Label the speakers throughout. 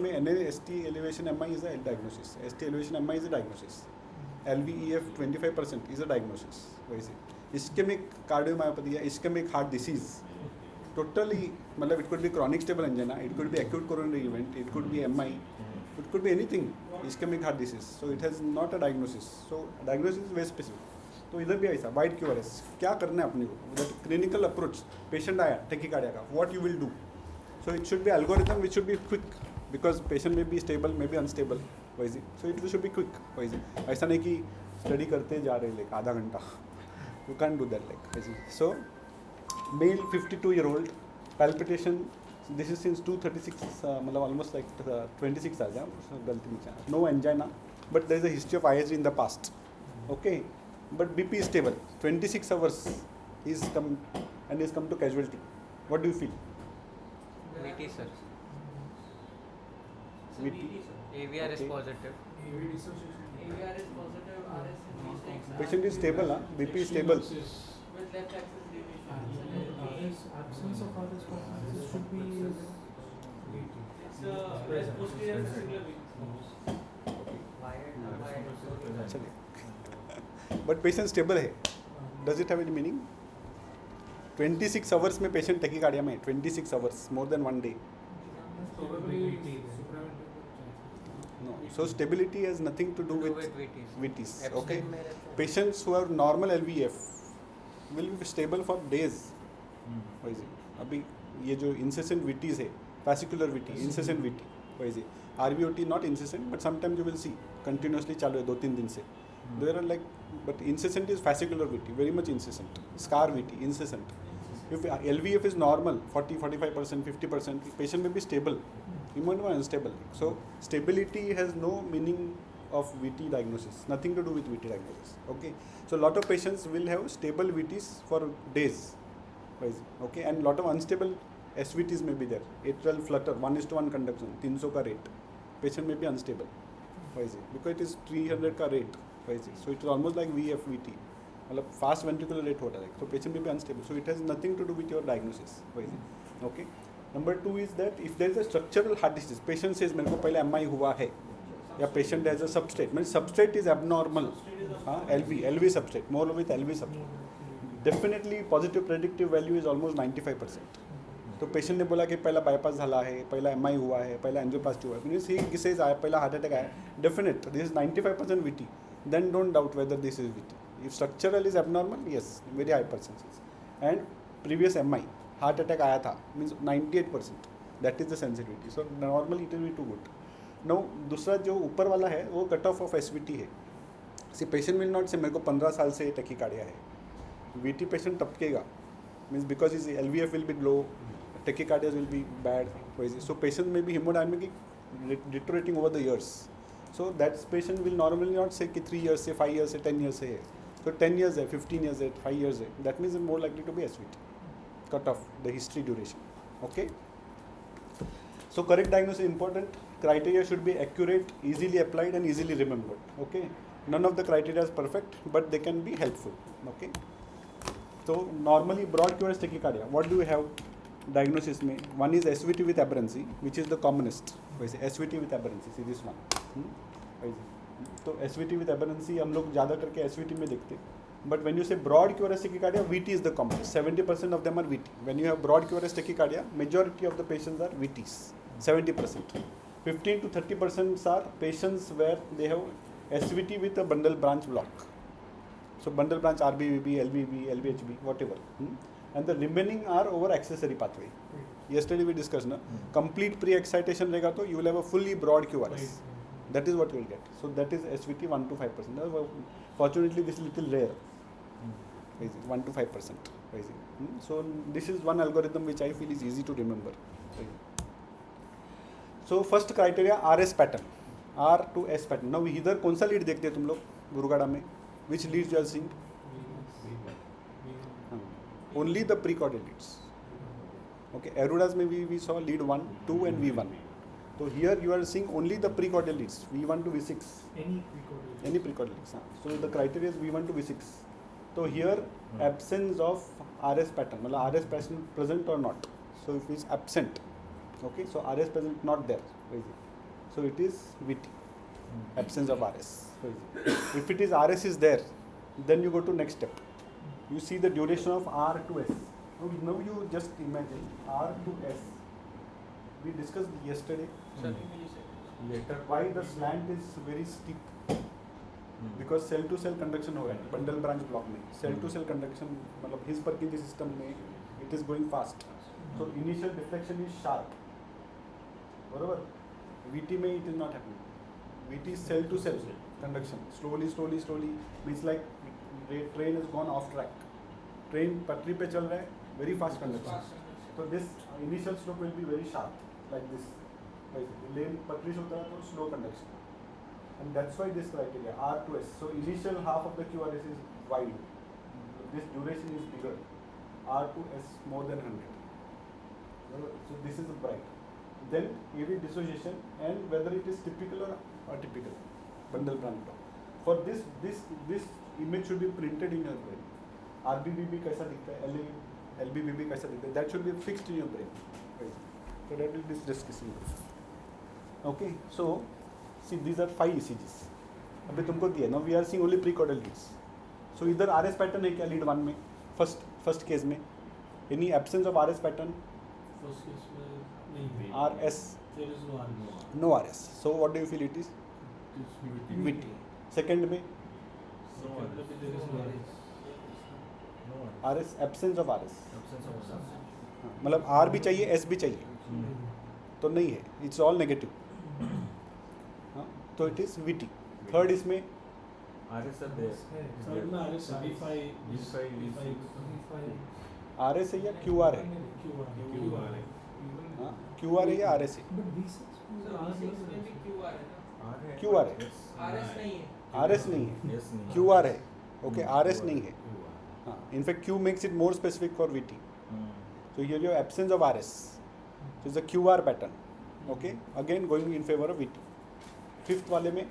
Speaker 1: में NAST elevation MI is a diagnosis. ST elevation MI is a diagnosis. LVEF 25% is a diagnosis. वैसे ischemic cardiomyopathy या ischemic heart disease totally मतलब it could be chronic stable angina, it could be acute coronary event, it could be MI, it could be anything ischemic heart disease. So it has not a diagnosis. So diagnosis is very specific. तो इधर भी ऐसा wide QRS क्या करना है अपने को that clinical approach patient आया टेकिकार्डिया का what you will do so it should be algorithm which should be quick because patient may be stable may be unstable वैसे so it should be quick वैसे ऐसा नहीं कि study करते जा रहे लाइक आधा घंटा you can do that like वैसे सो mail 52-year-old palpitation this is since 236 मतलब almost like 26 आ गया गलती में no angina but there is a history of ISG in the past okay but BP is stable 26 hours is come and is come to casualty what do you feel
Speaker 2: VT sir.
Speaker 1: VT
Speaker 2: AVR is
Speaker 1: Okay.
Speaker 2: positive.
Speaker 3: AVR is positive, RS is mistakes.
Speaker 1: patient is stable BP is stable
Speaker 3: With left axis deviation.
Speaker 4: Absence of others should be
Speaker 3: It's rest posterior vestibular weakness.
Speaker 1: चलिए but patient stable है does it have any meaning 26 hours में patient tachycardia में 26 hours more than one day no so stability has nothing to do with
Speaker 2: VTs.
Speaker 1: VTs
Speaker 2: Absent
Speaker 1: okay
Speaker 2: में रहता है.
Speaker 1: patients who have normal LVF will be stable for days वैसे अभी ये जो incessant VTs है fascicular VT incessant VT वैसे RVOT not incessant but sometimes you will see continuously चालू है 2-3 दिन से there are like but incessant is fascicular VT very much incessant scar VT incessant if LVF is normal 40-45% 50% patient may be stable immune or unstable so stability has no meaning of VT diagnosis nothing to do with VT diagnosis okay so lot of patients will have stable VTs for days okay and lot of unstable SVTs may be there atrial flutter 1:1 conduction 300 का rate patient may be unstable because it is 300 का rate so it is almost like VFVT मतलब fast ventricular rate होता है so patient may be unstable so it has nothing to do with your diagnosis okay number 2 is that if there is a structural heart disease patient says मेरे को पहले MI हुआ है या patient has a substrate means substrate is abnormal LV substrate more with LV substrate definitely positive predictive value is almost 95% तो patient ने बोला कि पहला बाईपास झाला है पहला MI हुआ है पहला एंजियोप्लास्टी हुआ है मीन्स ही किसेज आया पहला हार्ट अटैक आया definite this is 95% VT then don't doubt whether this is VT if structural is abnormal yes very high percentage and previous MI heart attack आया था means 98% that is the sensitivity so normally it will be too good no दूसरा जो ऊपर वाला है वो cut off SVT है सी patient will not से मेरे को 15 साल से टेकिकार्डिया है VT पेशेंट टपकेगा means because is LVF will be low tachycardias will be bad so patient may be hemodynamic deteriorating over the years so that patient will normally not say कि 3 years से 5 years से 10 years से है so 10 years है 15 years है 5 years है that means more likely to be SVT cut off the history duration okay so correct diagnosis is important criteria should be accurate easily applied and easily remembered okay none of the criteria is perfect but they can be helpful okay so normally broad QRS tachycardia what do we have diagnosis में one is SVT with aberrancy which is the commonest वैसे SVT with aberrancy see this one वैसे तो SVT with aberrancy हम लोग ज़्यादा करके SVT में देखते but when you say broad QRS tachycardia VT is the commonest 70% of them are VT when you have broad QRS tachycardia majority of the patients are VTs 70% 15 to 30% are patients where they have SVT with a bundle branch block so bundle branch RBVB LVB LVHB whatever and the remaining are over accessory pathway yesterday we discussed na complete pre-excitation रहेगा तो you will have a fully broad QRS that is what you will get so that is SVT 1 to 5% fortunately this is little rare 1 to 5% so this is one algorithm which I feel is easy to remember so first criteria RS pattern R to S pattern now इधर कौन सा lead देखते हैं तुम लोग बुरुगाड़ा में which leads you are seeing only the precordial leads okay Arudas में we saw lead 1 2 and V1 so here you are seeing only the precordial leads V1 to V6 any precordial leads so the criteria is V1 to V6 so here absence of RS pattern मतलब RS pattern present or not so if it is absent okay so RS present not there So it is VT, absence of RS. If it is RS is there, then you go to next step. You see the duration of R to S. Now you just imagine R to S. We discussed yesterday
Speaker 2: Sir,
Speaker 1: why the slant is very steep. Because cell to cell conduction हो रहा है bundle branch block में cell to cell conduction मतलब his Purkinje system में it is going fast so initial deflection is sharp बरोबर VT में it is not happening VT cell to cell conduction slowly means like train is gone off track train पटरी पे चल रहा है very fast conduction तो this initial slope will be very sharp like this लेन पटरी से होता है तो slow conduction and that's why this criteria R to S. So initial half of the QRS is wide. This duration is bigger. R to S more than 100. So this is bright. Then AV dissociation and whether it is typical or atypical. Bundle branch block. For this image should be printed in your brain. RBBB कैसा दिखता है, LBBB कैसा दिखता है. That should be fixed in your brain. So that will be discussing. Okay. So. See, these are 5 ECGs. अभी तुमको दिया ना we are seeing only precordial leads so इधर आरएस पैटर्न है क्या लीड 1 में फर्स्ट केस में any absence of RS pattern
Speaker 4: First case में नहीं.
Speaker 1: RS
Speaker 4: There is no RS.
Speaker 1: No RS so what do you feel it is VT second में
Speaker 4: Second में there is no RS.
Speaker 1: RS absence of RS मतलब R भी चाहिए S भी चाहिए तो नहीं है इट्स ऑल नेगेटिव तो इट इज वीटी थर्ड इसमें
Speaker 5: RS are there.
Speaker 4: Third में RS है. V5
Speaker 1: आरएस है या क्यूआर है
Speaker 4: QR है.
Speaker 1: हाँ क्यूआर है या आरएस है
Speaker 4: But V6 में
Speaker 3: So
Speaker 4: R
Speaker 3: V6 में
Speaker 4: लग
Speaker 3: भी QR है ना?
Speaker 1: QR है
Speaker 3: RS नहीं है.
Speaker 1: आरएस नहीं है
Speaker 5: Yes, नहीं.
Speaker 1: क्यूआर है ओके
Speaker 5: Hmm,
Speaker 1: आरएस
Speaker 5: QR.
Speaker 1: नहीं है
Speaker 5: QR.
Speaker 1: हाँ in fact Q makes it more specific for VT
Speaker 5: Hmm.
Speaker 1: so here you have absence of RS so it's a QR pattern okay again going in favor of VT fifth वाले में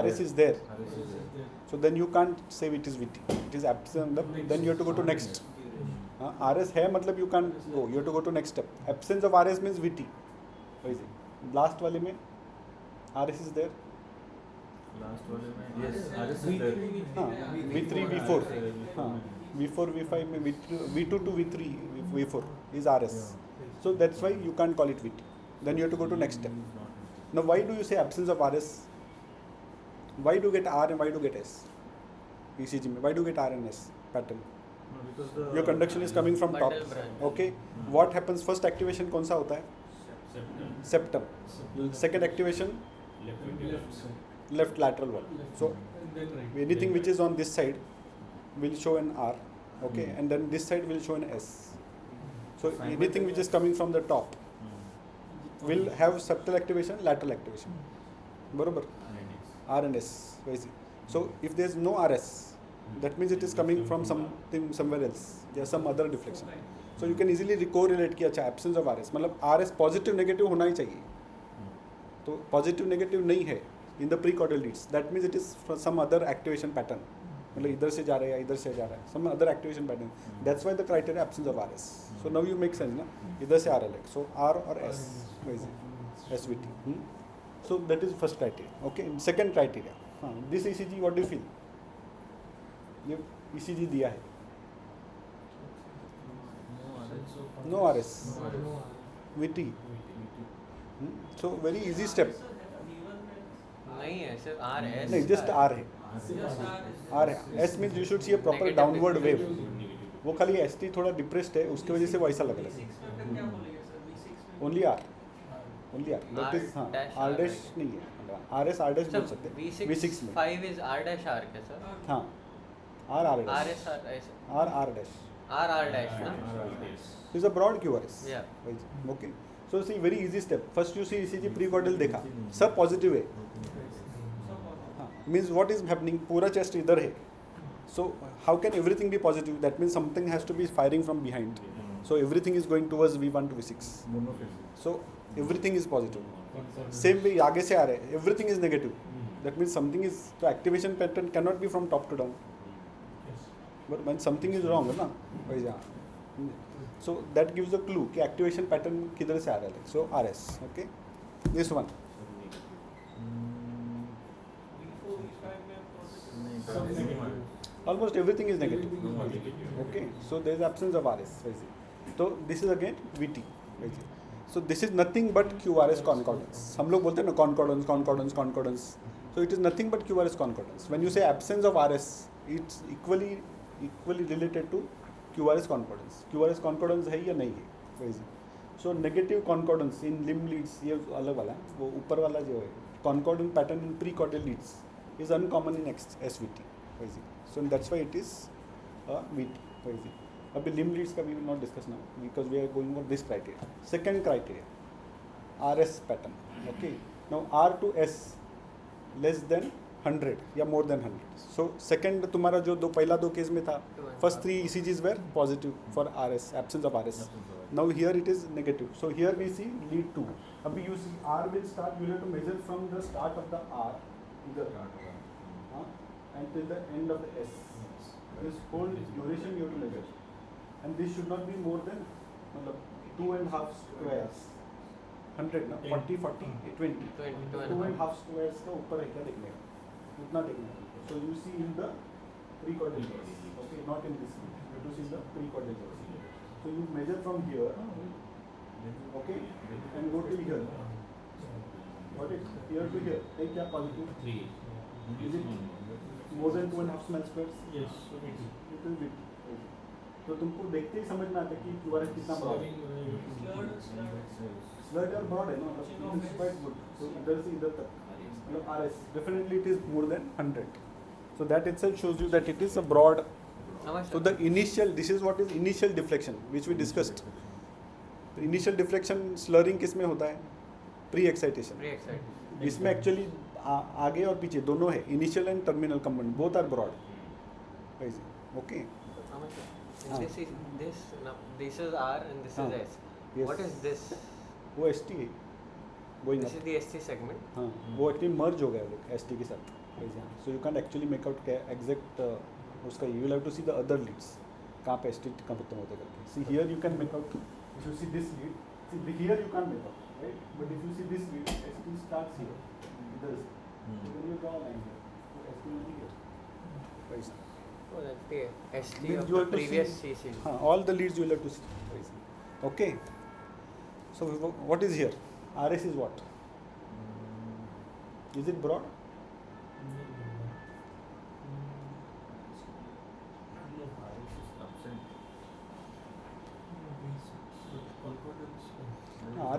Speaker 1: RS is there
Speaker 5: RS is there.
Speaker 1: so then you can't say it is VT it is absent then you have to go to next RS है मतलब you can't go you have to go to next step absence of RS means VT last वाले में RS is there
Speaker 5: Last वाले में yes RS is there.
Speaker 1: हाँ V3 V4 हाँ V4 V5 में V2 to V3 V4 is RS so that's why you can't call it VT then you have to go to next step now why do you say absence of RS why do you get R and why do you get S ECG में why do you get R and S pattern
Speaker 5: No, because the
Speaker 1: your conduction is coming from top
Speaker 2: Bundle branch.
Speaker 1: okay what happens first activation कौन सा होता है septum second activation
Speaker 4: left side.
Speaker 1: left lateral wall so
Speaker 4: And then right.
Speaker 1: anything which is on this side will show an R okay
Speaker 5: Hmm.
Speaker 1: and then this side will show an S so
Speaker 5: Fine.
Speaker 1: anything which is coming from the top will have subtle activation lateral activation बरोबर R and S वैसे so if there is no RS that means it is coming from something somewhere else या some other deflection so you can easily correlate कि अच्छा absence of RS मतलब RS positive negative होना ही चाहिए तो positive negative नहीं है in the pre-caudal leads that means it is from some other activation pattern मतलब इधर से जा रहा है या इधर से जा रहा है some other activation pattern that's why the criteria absence of RS so now you make sense ना इधर से RL है so R और S वैसे SVT so that is first criteria okay second criteria हाँ this ECG what do you feel ये ECG दिया है no RS VT so very easy step
Speaker 2: नहीं है सिर्फ आर एस
Speaker 1: नहीं just R है R है S means you should see a proper
Speaker 2: Negative
Speaker 1: downward wave
Speaker 2: negative.
Speaker 1: वो खाली ST थोड़ा डिप्रेस्ड है उसकी वजह से वो ऐसा लग रहा है
Speaker 3: क्या बोलेंगे सर V6 में?
Speaker 1: ओनली R that is हाँ
Speaker 2: dash
Speaker 1: R
Speaker 2: R
Speaker 1: dash नहीं है RS R dash बोल सकते हैं V6 में
Speaker 2: 5 is R dash R क्या सर
Speaker 1: हाँ R R
Speaker 2: R
Speaker 1: dash
Speaker 2: S R S
Speaker 1: R R dash
Speaker 2: R R dash ना
Speaker 1: is a broad QRS
Speaker 2: Yeah.
Speaker 1: okay so see very easy step first you see ECG pre-caudal देखा सब positive है हाँ means what is happening पूरा chest इधर है so how can everything be positive that means something has to be firing from behind so everything is going towards V1 to V6
Speaker 5: Monophasic.
Speaker 1: so everything is positive same way आगे से आ रहे हैं everything is negative that means something is the activation pattern cannot be from top to down
Speaker 4: Yes.
Speaker 1: but when something is wrong है ना वैसे हाँ So that gives a clue कि activation pattern किधर से आ रहा है. So RS, okay. This one.
Speaker 3: V4, V5 में positive.
Speaker 5: नहीं,
Speaker 4: सब
Speaker 5: negative
Speaker 4: negative.
Speaker 5: one.
Speaker 1: Almost everything is negative.
Speaker 4: Everything is negative.
Speaker 1: Okay, so there is absence of RS. So this is again VT. So this is nothing but QRS concordance. हम लोग बोलते हैं ना concordance. So it is nothing but QRS concordance. When you say absence of RS, it's equally related to QRS concordance. QRS concordance है या नहीं है? So negative concordance in limb leads ये अलग वाला है. वो ऊपर वाला जो है concordant pattern in precordial leads is uncommon in SVT. So that's why it is a VT. अभी limb leads का we will not discuss now because we are going over this criteria. Second criteria, RS pattern. Okay. Now R to S less than 100 या more than 100. So second तुम्हारा जो पहला दो case में था, first three ECGs were positive for RS, absence of RS. Now here it is negative. So here we see lead 2. अभी you see R will start. You have to measure from the start of the R, either until the end of the S. This whole duration you have to measure, and this should not be more than 2.5 squares. 100 ना 40 20 2.5 squares का ऊपर है क्या देखने का, उतना देखने का. So you see in the precordial leads, okay, not in this lead. You have to see the precordial leads. So you measure from here, okay, and go till here. Got it? Here to here. Take क्या positive?
Speaker 4: 3.
Speaker 1: Is it more than 2.5 small squares?
Speaker 4: Yes. So it is.
Speaker 1: It will be. तो तुमको देखते ही समझ में आता है कि QRS कितना ब्रॉड है. स्लर्ड और ब्रॉड है ना, मतलब इट इज क्वाइट गुड. सो इधर से इधर तक मतलब RS definitely it is more than 100. So that itself shows you that it is a broad. So the initial, this is what is initial deflection which we discussed. The initial deflection slurring किस में होता है? Pre-excitation.
Speaker 2: Pre-excited.
Speaker 1: इसमें actually आगे और पीछे दोनों है, initial and terminal component, both are broad. Okay.
Speaker 2: This is R and this is S.
Speaker 1: Yes.
Speaker 2: What is this?
Speaker 1: वो एस टी है going
Speaker 2: This is the ST segment.
Speaker 1: हाँ, वो एक्चुअली मर्ज हो गया वो एस टी के साथ. So you can actually make out exact उसका. You will have to see the other leads कहाँ पे एस टी कहाँ खत्म होते करके. See here you can make out. If you see this lead, see here you can make out, right. But if you see this lead, S T starts here, इधर से. Then you draw a line here. So ST will be here.
Speaker 2: Oh, that's the ST
Speaker 1: Leads
Speaker 2: of
Speaker 1: you
Speaker 2: the
Speaker 1: have to
Speaker 2: previous
Speaker 1: see.
Speaker 2: CC.
Speaker 1: All the leads you will have to see. Okay. So what is here? RS is what? Is it broad?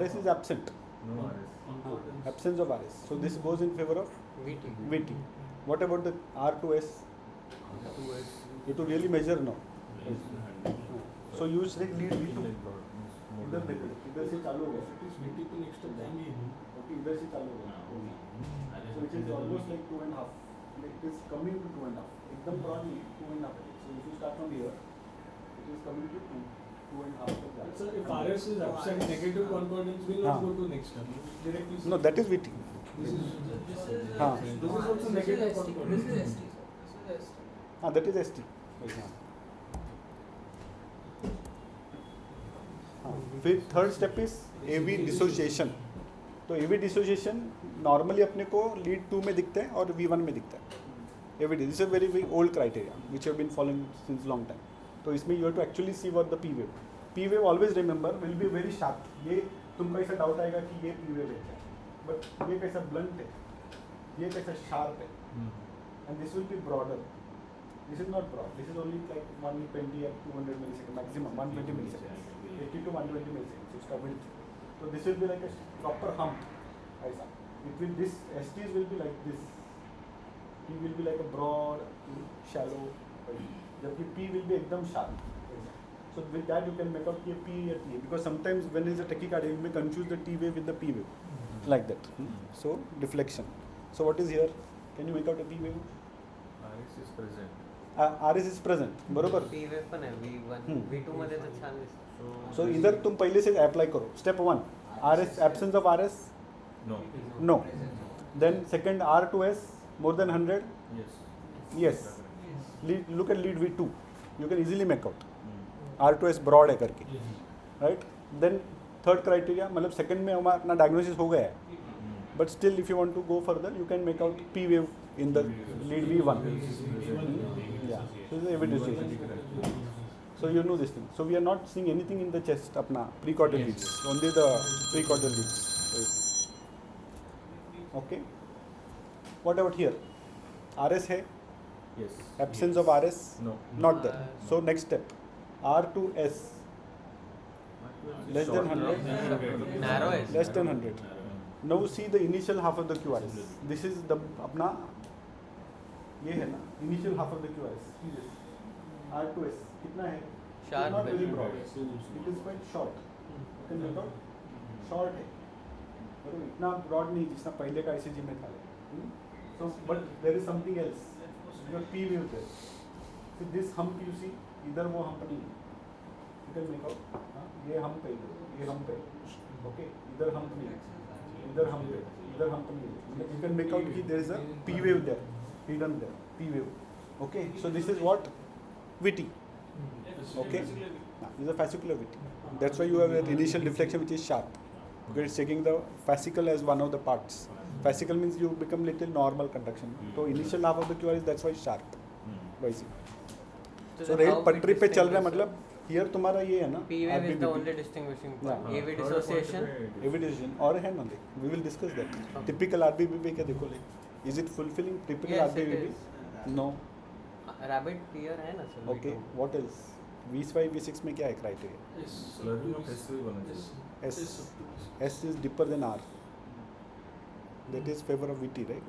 Speaker 1: RS is absent.
Speaker 5: No RS.
Speaker 1: Absence of RS. So this goes in favor of
Speaker 2: VT.
Speaker 1: VT. What about the R to S? You have to really measure now. So you say lead V2. इधर देखो, इधर से चालू होगा.
Speaker 4: VT तो next step जाएंगे ही नहीं.
Speaker 1: Okay, इधर से चालू होगा. So it is almost like 2.5. It is coming to 2.5. एकदम broadly 2.5. So if you start from here, it is coming to 2.5 तक जाएगा.
Speaker 4: Sir, if RS is absent, negative concordance will not go to next step. Directly.
Speaker 1: No, that is VT.
Speaker 4: This is
Speaker 1: हाँ.
Speaker 4: this is also negative concordance.
Speaker 3: This is ST. This is ST.
Speaker 1: हाँ, that is ST. फिर third step is AV dissociation. तो AV dissociation normally अपने को lead 2 में दिखता है और V1 में दिखता है. AV this is a very old criteria which have been following since long time. तो इसमें you have to actually see what the P wave. P wave always remember will be very sharp. ये तुमको ऐसा doubt आएगा कि ये P wave है, but ये कैसा ब्लंट है, ये कैसा शार्प है, and this will be broader. This is not broad. This is only like 120 or 200 milliseconds maximum. 120 milliseconds. 80 to 120 milliseconds. उसका width. So this will be like a proper hump. ऐसा. It will this STs will be like this. P will be like a broad, shallow. जबकि P will be एकदम sharp. So with that you can make out कि P या T. Because sometimes when there is a tachycardia you may confuse the T wave with the P wave. Like that. So deflection. So what is here? Can you make out a P wave?
Speaker 5: RS is present.
Speaker 1: RS is present. बरोबर.
Speaker 2: P wave पण आहे V1. V2 मध्ये तर छान दिसतं.
Speaker 1: सो इधर तुम पहले से अप्लाई करो. Step 1 RS, absence of RS.
Speaker 5: No.
Speaker 1: No. Then second R to S more than 100.
Speaker 5: Yes.
Speaker 1: Yes. Look at lead V2. You can easily make out. R2S broad है करके, राइट. देन थर्ड क्राइटेरिया, मतलब second में हमारा अपना diagnosis हो गया है, but still if you want to go further you can make out P wave in the lead V1. Yeah, so this is AV dissociation. So you know this thing. So we are not seeing anything in the chest अपना precordial leads, only the precordial leads. Okay. What about here? RS है?
Speaker 5: Yes.
Speaker 1: Absence of RS?
Speaker 5: No.
Speaker 1: Not there. So next step, R to S less than 100.
Speaker 2: Narrow is.
Speaker 1: Less than 100. Now see the initial half of the QRS. This is the अपना ये है ना initial half of the QRS. R to S कितना है?
Speaker 2: Sharp
Speaker 1: Not very
Speaker 2: है.
Speaker 1: broad. It is quite short. You can make out short है. बरोबर इतना broad नहीं जितना पहले का ICG में था. So but there is something else. Your P wave there. So this hump you see, इधर वो hump नहीं है. You can make out. हाँ, ये hump है इधर, ये hump है. Okay, इधर hump नहीं है. इधर hump है, इधर hump नहीं है. मतलब you can make out कि there is a P wave there, hidden there, P wave. Okay, so this is what VT. Okay, this is a fascicular VT. That's why you have an initial deflection which is sharp. Because it's taking the fascicle as one of the parts. Fascicle means you become little normal conduction. So initial half of the QRS, that's why it's sharp. वैसे. So
Speaker 2: then
Speaker 1: rail
Speaker 2: how we
Speaker 1: पटरी पे चल रहा है,
Speaker 2: distinguish?
Speaker 1: मतलब here तुम्हारा ये है ना
Speaker 2: P wave is the
Speaker 1: RBBP.
Speaker 2: only distinguishing point.
Speaker 1: Yeah.
Speaker 2: AV dissociation.
Speaker 1: AV decision और है ना, we will discuss that.
Speaker 2: Okay.
Speaker 1: Typical RBBP क्या देखो ले, is it fulfilling typical
Speaker 2: Yes, it
Speaker 1: RBBP?
Speaker 2: is.
Speaker 1: No.
Speaker 2: Rabbit peer है ना sir.
Speaker 1: Okay, what else? V5 V6 में क्या है criteria?
Speaker 5: Slurring of S भी होना चाहिए.
Speaker 1: S is deeper than R. That is favor of VT, right?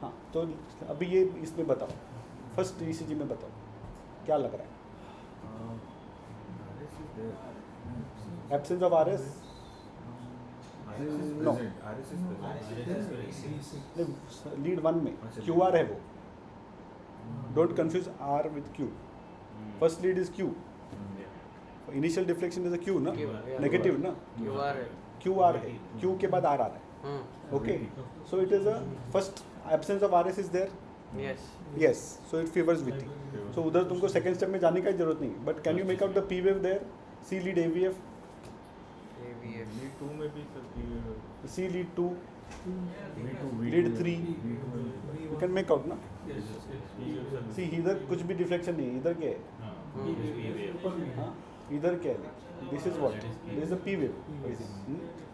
Speaker 1: हाँ, तो अभी ये इसमें बताओ, फर्स्ट ECG में बताओ, क्या लग रहा है?
Speaker 5: RS is there.
Speaker 1: Absence of RS?
Speaker 5: RS is
Speaker 1: No.
Speaker 5: present. RS is present.
Speaker 1: Lead 1 में
Speaker 5: अच्छा,
Speaker 1: QR है वो. Don't confuse R with Q. First lead is Q. Initial deflection is a Q ना,
Speaker 2: Q, yeah.
Speaker 1: negative ना,
Speaker 2: QR है.
Speaker 1: QR है, Q के बाद R आ रहा है. Okay, so it is a first absence of RS is there.
Speaker 2: Yes.
Speaker 1: Yes, so it favors VT. So उधर तुमको second step में जाने का जरूरत नहीं. But can you make out the P wave there? C lead AVF,
Speaker 2: AVF.
Speaker 5: Lead 2 में भी sir की
Speaker 1: C lead 2,
Speaker 5: V2
Speaker 1: lead 3.
Speaker 5: V2 में
Speaker 1: You can make out ना. See इधर कुछ भी deflection नहीं है, इधर क्या है? हाँ, इधर क्या है? This is what? This is a P wave.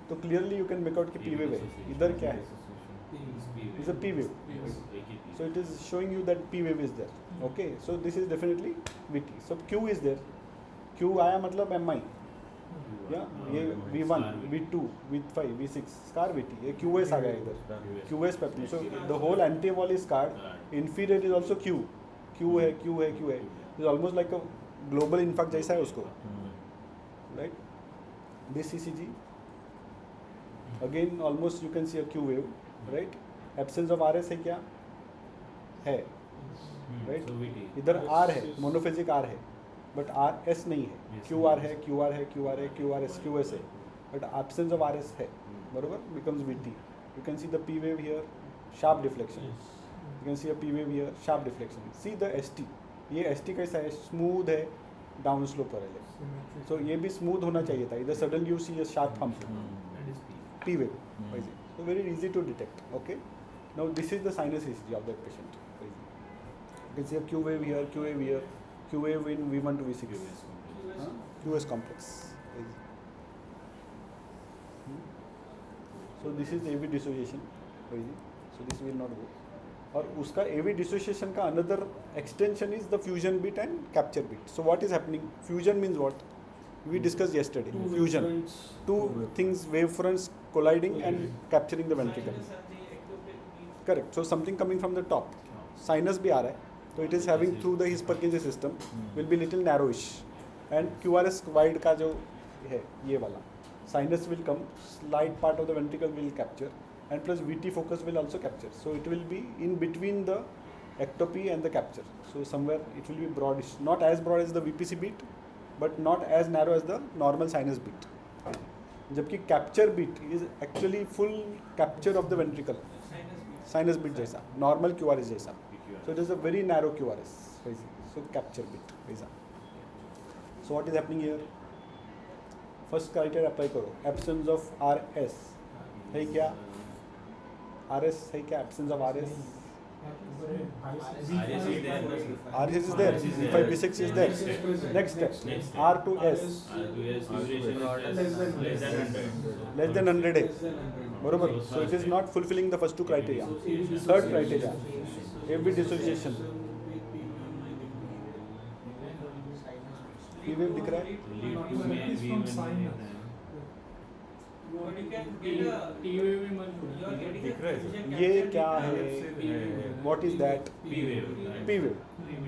Speaker 1: तो clearly you can make out कि P wave है. इधर क्या है? It's a P wave. So it is showing you that P wave is there. Okay, so this is definitely VT. So Q is there. Q आया मतलब MI. Yeah, ये V1, V2, V5, V6, scar VT. ये QS आ गया इधर. QS pattern. So the whole anti-wall is scarred. Inferior is also Q. Q है, Q है, Q है. It's almost like a global infarct जैसा है उसको. Right? This ECG. Again, almost you can see a Q wave. Right? Absence of RS है क्या? है. Right? इधर R है, मोनोफेजिक R है, बट R S नहीं है. QR है, QR है, QR है, QRS, QS है, बट absence of RS है. बरोबर? Becomes VT. You can see the P wave here, sharp deflection. You can see a P wave here, sharp deflection. See the ST. ये ST कैसा है? Smooth है, down slope पर है. So ये भी smooth होना चाहिए था. इधर suddenly you see a sharp hump. P wave. वैसे. So very easy to detect. Okay. Now this is the sinus ECG of that patient. You can see a Q wave here, Q wave here, Q wave in V1 to V6. QS complex. So this is AV dissociation. So this will not go. और उसका AV dissociation का another extension is the fusion bit and capture bit. So what is happening? Fusion means what? We discussed yesterday. Fusion. Two things, wave fronts colliding and capturing the ventricle. Correct. So something coming from the top. Sinus भी आ रहा है. So it is having through the His-Purkinje system will be little narrowish. And QRS wide का जो है ये वाला. Sinus will come, slight part of the ventricle will capture, and plus VT focus will also capture. So it will be in between the ectopy and the capture. So somewhere it will be broadish, not as broad as the VPC beat, but not as narrow as the normal sinus beat. जबकि capture beat is actually full capture of the ventricle, sinus beat जैसा, normal QRS जैसा. So it is a very narrow QRS. So इसको capture बिट वैसा. So what is happening here? First criteria apply करो. Absence of R S है क्या? R S है क्या? Absence of R S. R S is there. V5 V6 is there. Next step. R to S less than 100 है. बरोबर. So it is not fulfilling the first two criteria. Third criteria, AV dissociation. P wave दिख रहा है?
Speaker 3: But you can get a
Speaker 4: T-wave में मत
Speaker 3: you are getting
Speaker 5: दिख
Speaker 3: a
Speaker 5: रहा है
Speaker 3: fusion
Speaker 1: ये
Speaker 3: capture
Speaker 1: क्या
Speaker 3: with
Speaker 1: है? What is that?
Speaker 5: P wave.
Speaker 1: P wave.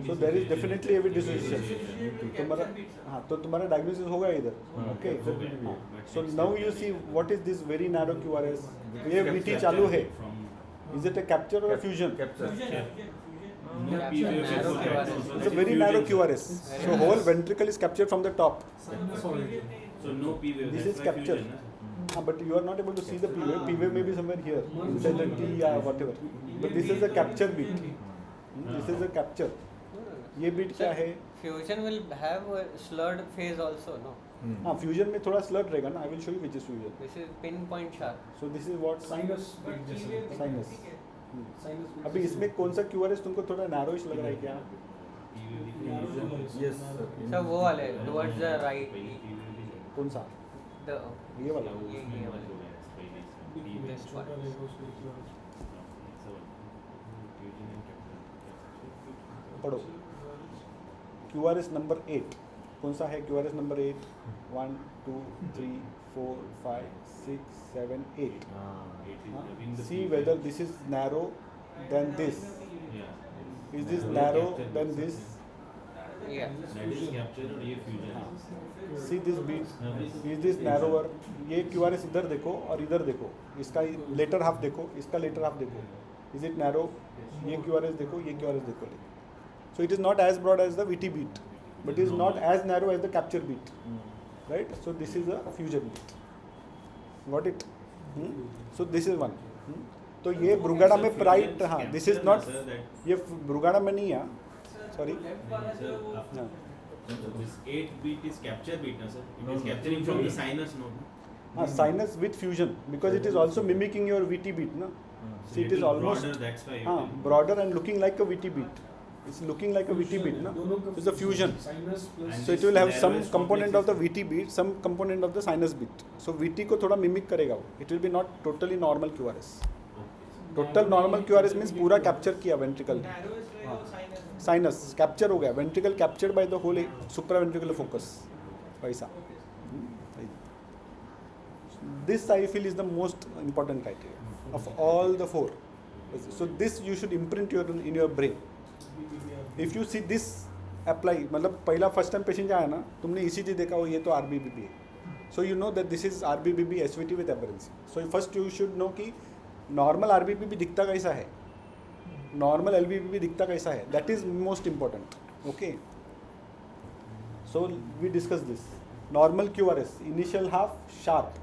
Speaker 1: So there is definitely AV dissociation. तुम्हारा हाँ तो तुम्हारा डायग्नोसिस होगा इधर. Okay. हाँ. So now you see what is this very narrow QRS. ये VT चालू है. Is it a capture or a fusion?
Speaker 5: Capture.
Speaker 2: No,
Speaker 5: P wave is
Speaker 2: narrow
Speaker 5: full
Speaker 2: QRS.
Speaker 5: capture.
Speaker 1: It's a very narrow QRS. So whole ventricle is captured from the top.
Speaker 5: So no P wave.
Speaker 1: This
Speaker 5: that's
Speaker 1: is
Speaker 5: why
Speaker 1: capture.
Speaker 5: fusion, na?
Speaker 1: But you are not able to see the P wave. P wave may be somewhere here, inside the T or whatever. But this is a capture beat. This is a capture. ये beat क्या है?
Speaker 2: Fusion will have a slurred phase also, no?
Speaker 1: हाँ fusion में थोड़ा स्लर्ट रहेगा ना. I will show you which is fusion.
Speaker 2: This is pinpoint sharp.
Speaker 1: So this is what
Speaker 4: Sinus
Speaker 3: But
Speaker 4: beat
Speaker 3: P
Speaker 4: जैसा.
Speaker 3: wave
Speaker 1: Sinus.
Speaker 3: ठीक है.
Speaker 4: Sinus beat
Speaker 1: अभी
Speaker 4: जैसा.
Speaker 1: इसमें कौन सा QRS तुमको थोड़ा नैरोइश लग रहा है क्या?
Speaker 5: Yes, sir.
Speaker 2: सर वो वाले towards the right.
Speaker 1: कौन सा?
Speaker 2: The
Speaker 1: ये वाला.
Speaker 2: ये वाला. This one.
Speaker 4: छोटा रहेगा उसका QRS.
Speaker 1: पढ़ो. QRS नंबर 8 कौन सा है? QRS number 8 1 2 3 4 5 6 7 8. See whether this is narrow than this. Is this narrow than this?
Speaker 2: Yeah.
Speaker 5: That is capture और ये fusion.
Speaker 1: हाँ. See this beat. Is this narrower? ये QRS इधर देखो और इधर देखो. इसका लेटर हाफ देखो, इसका लेटर हाफ देखो. Is it narrow? ये QRS देखो, ये QRS देखो. So it is not as broad as the VT beat, but it is not as narrow as the capture beat. Right? So this is a fusion beat. Got it? So this is one. तो ये Brugada में प्राइट. हाँ. This is not. ये Brugada में नहीं है. Sorry.
Speaker 3: Left वाला जो वो
Speaker 1: हाँ.
Speaker 5: So this 8 beat is capture beat, na sir? It is capturing from the sinus node.
Speaker 1: हाँ, sinus with fusion because it is also mimicking your VT beat, na? See, it is almost
Speaker 5: broader, that's why.
Speaker 1: हाँ, broader and looking like a VT beat. It's looking like a VT beat, na?
Speaker 4: दोनों का
Speaker 1: It's a fusion.
Speaker 4: Sinus plus.
Speaker 1: So it will have some
Speaker 5: narrowest
Speaker 1: component of the
Speaker 5: complex
Speaker 1: VT beat, some component of the sinus beat. So VT को थोड़ा mimic करेगा वो. It will be not totally normal QRS. Total normal QRS means पूरा capture किया ventricle ने.
Speaker 3: narrowest रहेगा वो sinus है.
Speaker 1: Sinus capture हो गया. Ventricle captured by the whole supraventricular focus. वैसा. This I feel is the most important criteria of all the four. So this you should imprint in your brain. If you see this apply, मतलब पहला first time patient आया ना, तुमने ECG देखा हो, ये तो RBBB है. So you know that this is RBBB SVT with aberrancy. So first you should know कि normal RBBB दिखता कैसा है, normal LBBB दिखता कैसा है. That is most important. Okay. So we discuss this. Normal QRS, initial half sharp,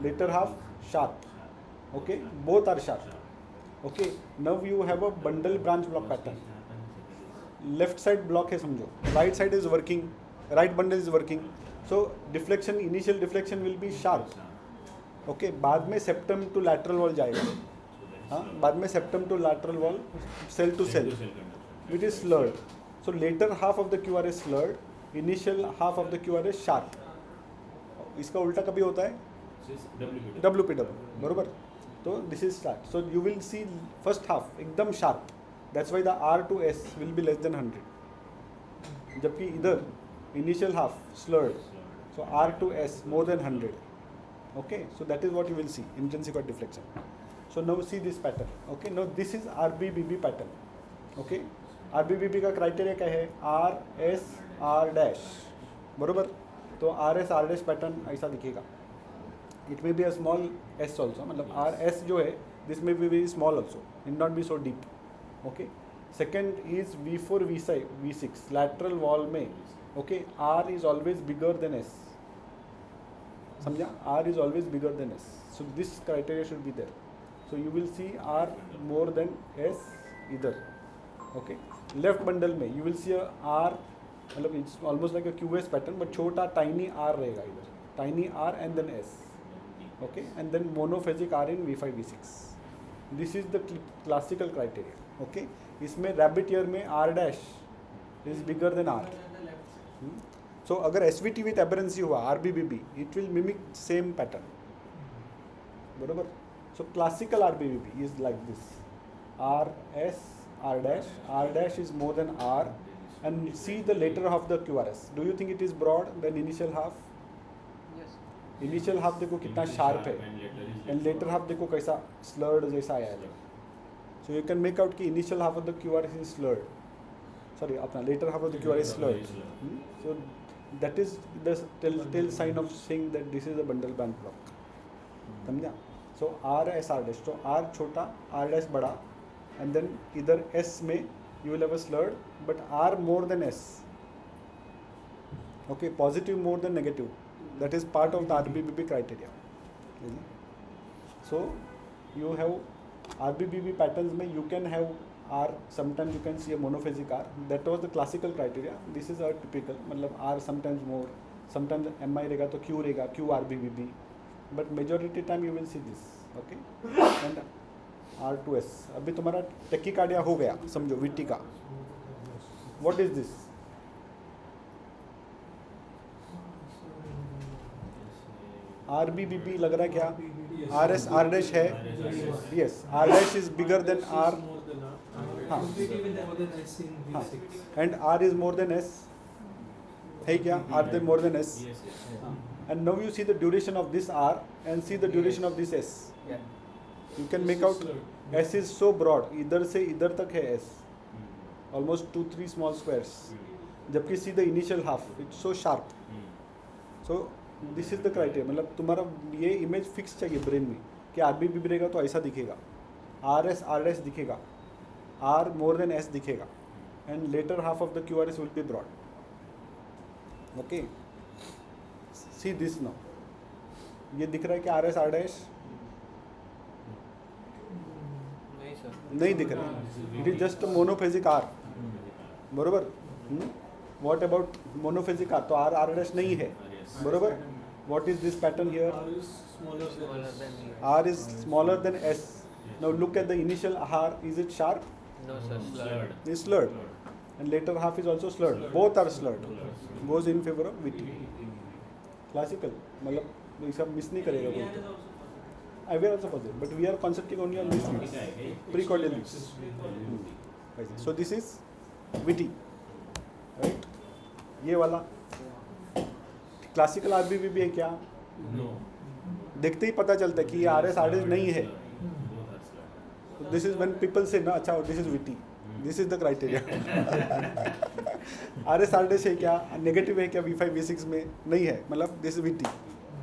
Speaker 1: later half sharp. Okay, both are sharp. Okay, now you have a bundle branch block pattern. Left side block है समझो, right side is working, right bundle is working. So deflection, initial deflection will be sharp. Okay, बाद में septum to lateral wall जाएगा. हाँ, बाद में septum to lateral wall, cell to cell. It is slurred. So later half of the QRS slurred, initial half of the QRS sharp. इसका उल्टा कभी होता है? WPW, बरोबर. तो this is start. So you will see first half एकदम sharp. That's why the R to S will be less than 100. जबकि इधर initial half slurred. So R to S more than 100. Okay, so that is what you will see, intrinsic or deflection. So now see this pattern. Okay, now this is RBBB pattern. Okay, RBBB का criteria क्या है? R S R dash, बरोबर. तो R S R dash pattern ऐसा दिखेगा. It may be a small S also, मतलब R S जो है, this may be very small also, need not be so deep. Okay. Second is V4 V6 lateral wall में. Okay, R is always bigger than S. समझा? R is always bigger than S. So this criteria should be there. So you will see R more than S इधर. Okay left bundle में you will see a R, मतलब it's almost like a QS pattern but छोटा tiny R रहेगा इधर, tiny R and then S, okay and then monophasic R in V5 V6. This is the classical criteria. Okay इसमें rabbit ear में R dash is bigger than R. So अगर SVT with aberrancy हुआ RBBB it will mimic same pattern, बरोबर. So classical आरबीबीबी is like this, R S R dash is more than R and see the later half of the QRS. Do you think it is broad than initial half?
Speaker 2: Yes.
Speaker 1: Initial half देखो कितना sharp है and later half देखो कैसा slurred जैसा आया है. So you can make out कि initial half of the QRS is slurred. Sorry, अपना later half of the QRS is slurred. So that is the telltale sign of saying that this is a bundle band block. समझा? So R S R dash. So R छोटा, R dash बड़ा, and then इधर S में you will have a slurred, but R more than S. Okay, positive more than negative. That is part of the RBBB criteria. So you have RBBB patterns में you can have R, sometimes you can see a monophasic R. That was the classical criteria. This is a typical, मतलब R sometimes more, sometimes MI रहेगा तो Q रहेगा, Q RBBB. But majority time you will see this. Okay, and R2S. अभी तुम्हारा tachycardia हो गया समझो VT का. What is this? RBBB लग रहा है क्या? RS R dash है. Yes, R dash is bigger than R. हाँ. हाँ. And R is more than S. है क्या? R they more than S. And now you see the duration of this R and see the duration of this S.
Speaker 2: Yeah.
Speaker 1: You can make out S is so broad, इधर से इधर तक है S, almost 2-3 small squares. जबकि see the initial half, it's so sharp. So this is the criteria. मतलब तुम्हारा ये image fix चाहिए ब्रेन में कि RBB रहेगा तो ऐसा दिखेगा, RS R dash दिखेगा, R more than S दिखेगा, and later half of the QRS will be broad. Okay. See this now. ये दिख रहा है कि RS R dash
Speaker 2: नहीं सर.
Speaker 1: नहीं दिख रहा है. It is just monophasic R, बरोबर. What about monophasic R? तो आर आर डैश नहीं है, बरोबर. What is this pattern here?
Speaker 4: R is smaller
Speaker 2: Smaller
Speaker 4: than
Speaker 2: than E.
Speaker 1: R is smaller than S. Now look at the initial R. Is it sharp?
Speaker 2: No sir. Slurred.
Speaker 1: Is slurred and later half is also slurred. Both are slurred. Goes in favor of VT. Classical, मतलब इसका miss नहीं करेगा कोई. We are also positive, but we are concentrating only on these leaves, precordial leaves. So this is VT, right? ये वाला classical RBBB है क्या? देखते ही पता चलता है कि ये RS R dash नहीं है. This is when people say ना, अच्छा this is VT. This is the criteria. RS R dash है क्या? नेगेटिव है क्या? V5 V6 में नहीं है, मतलब this is VT.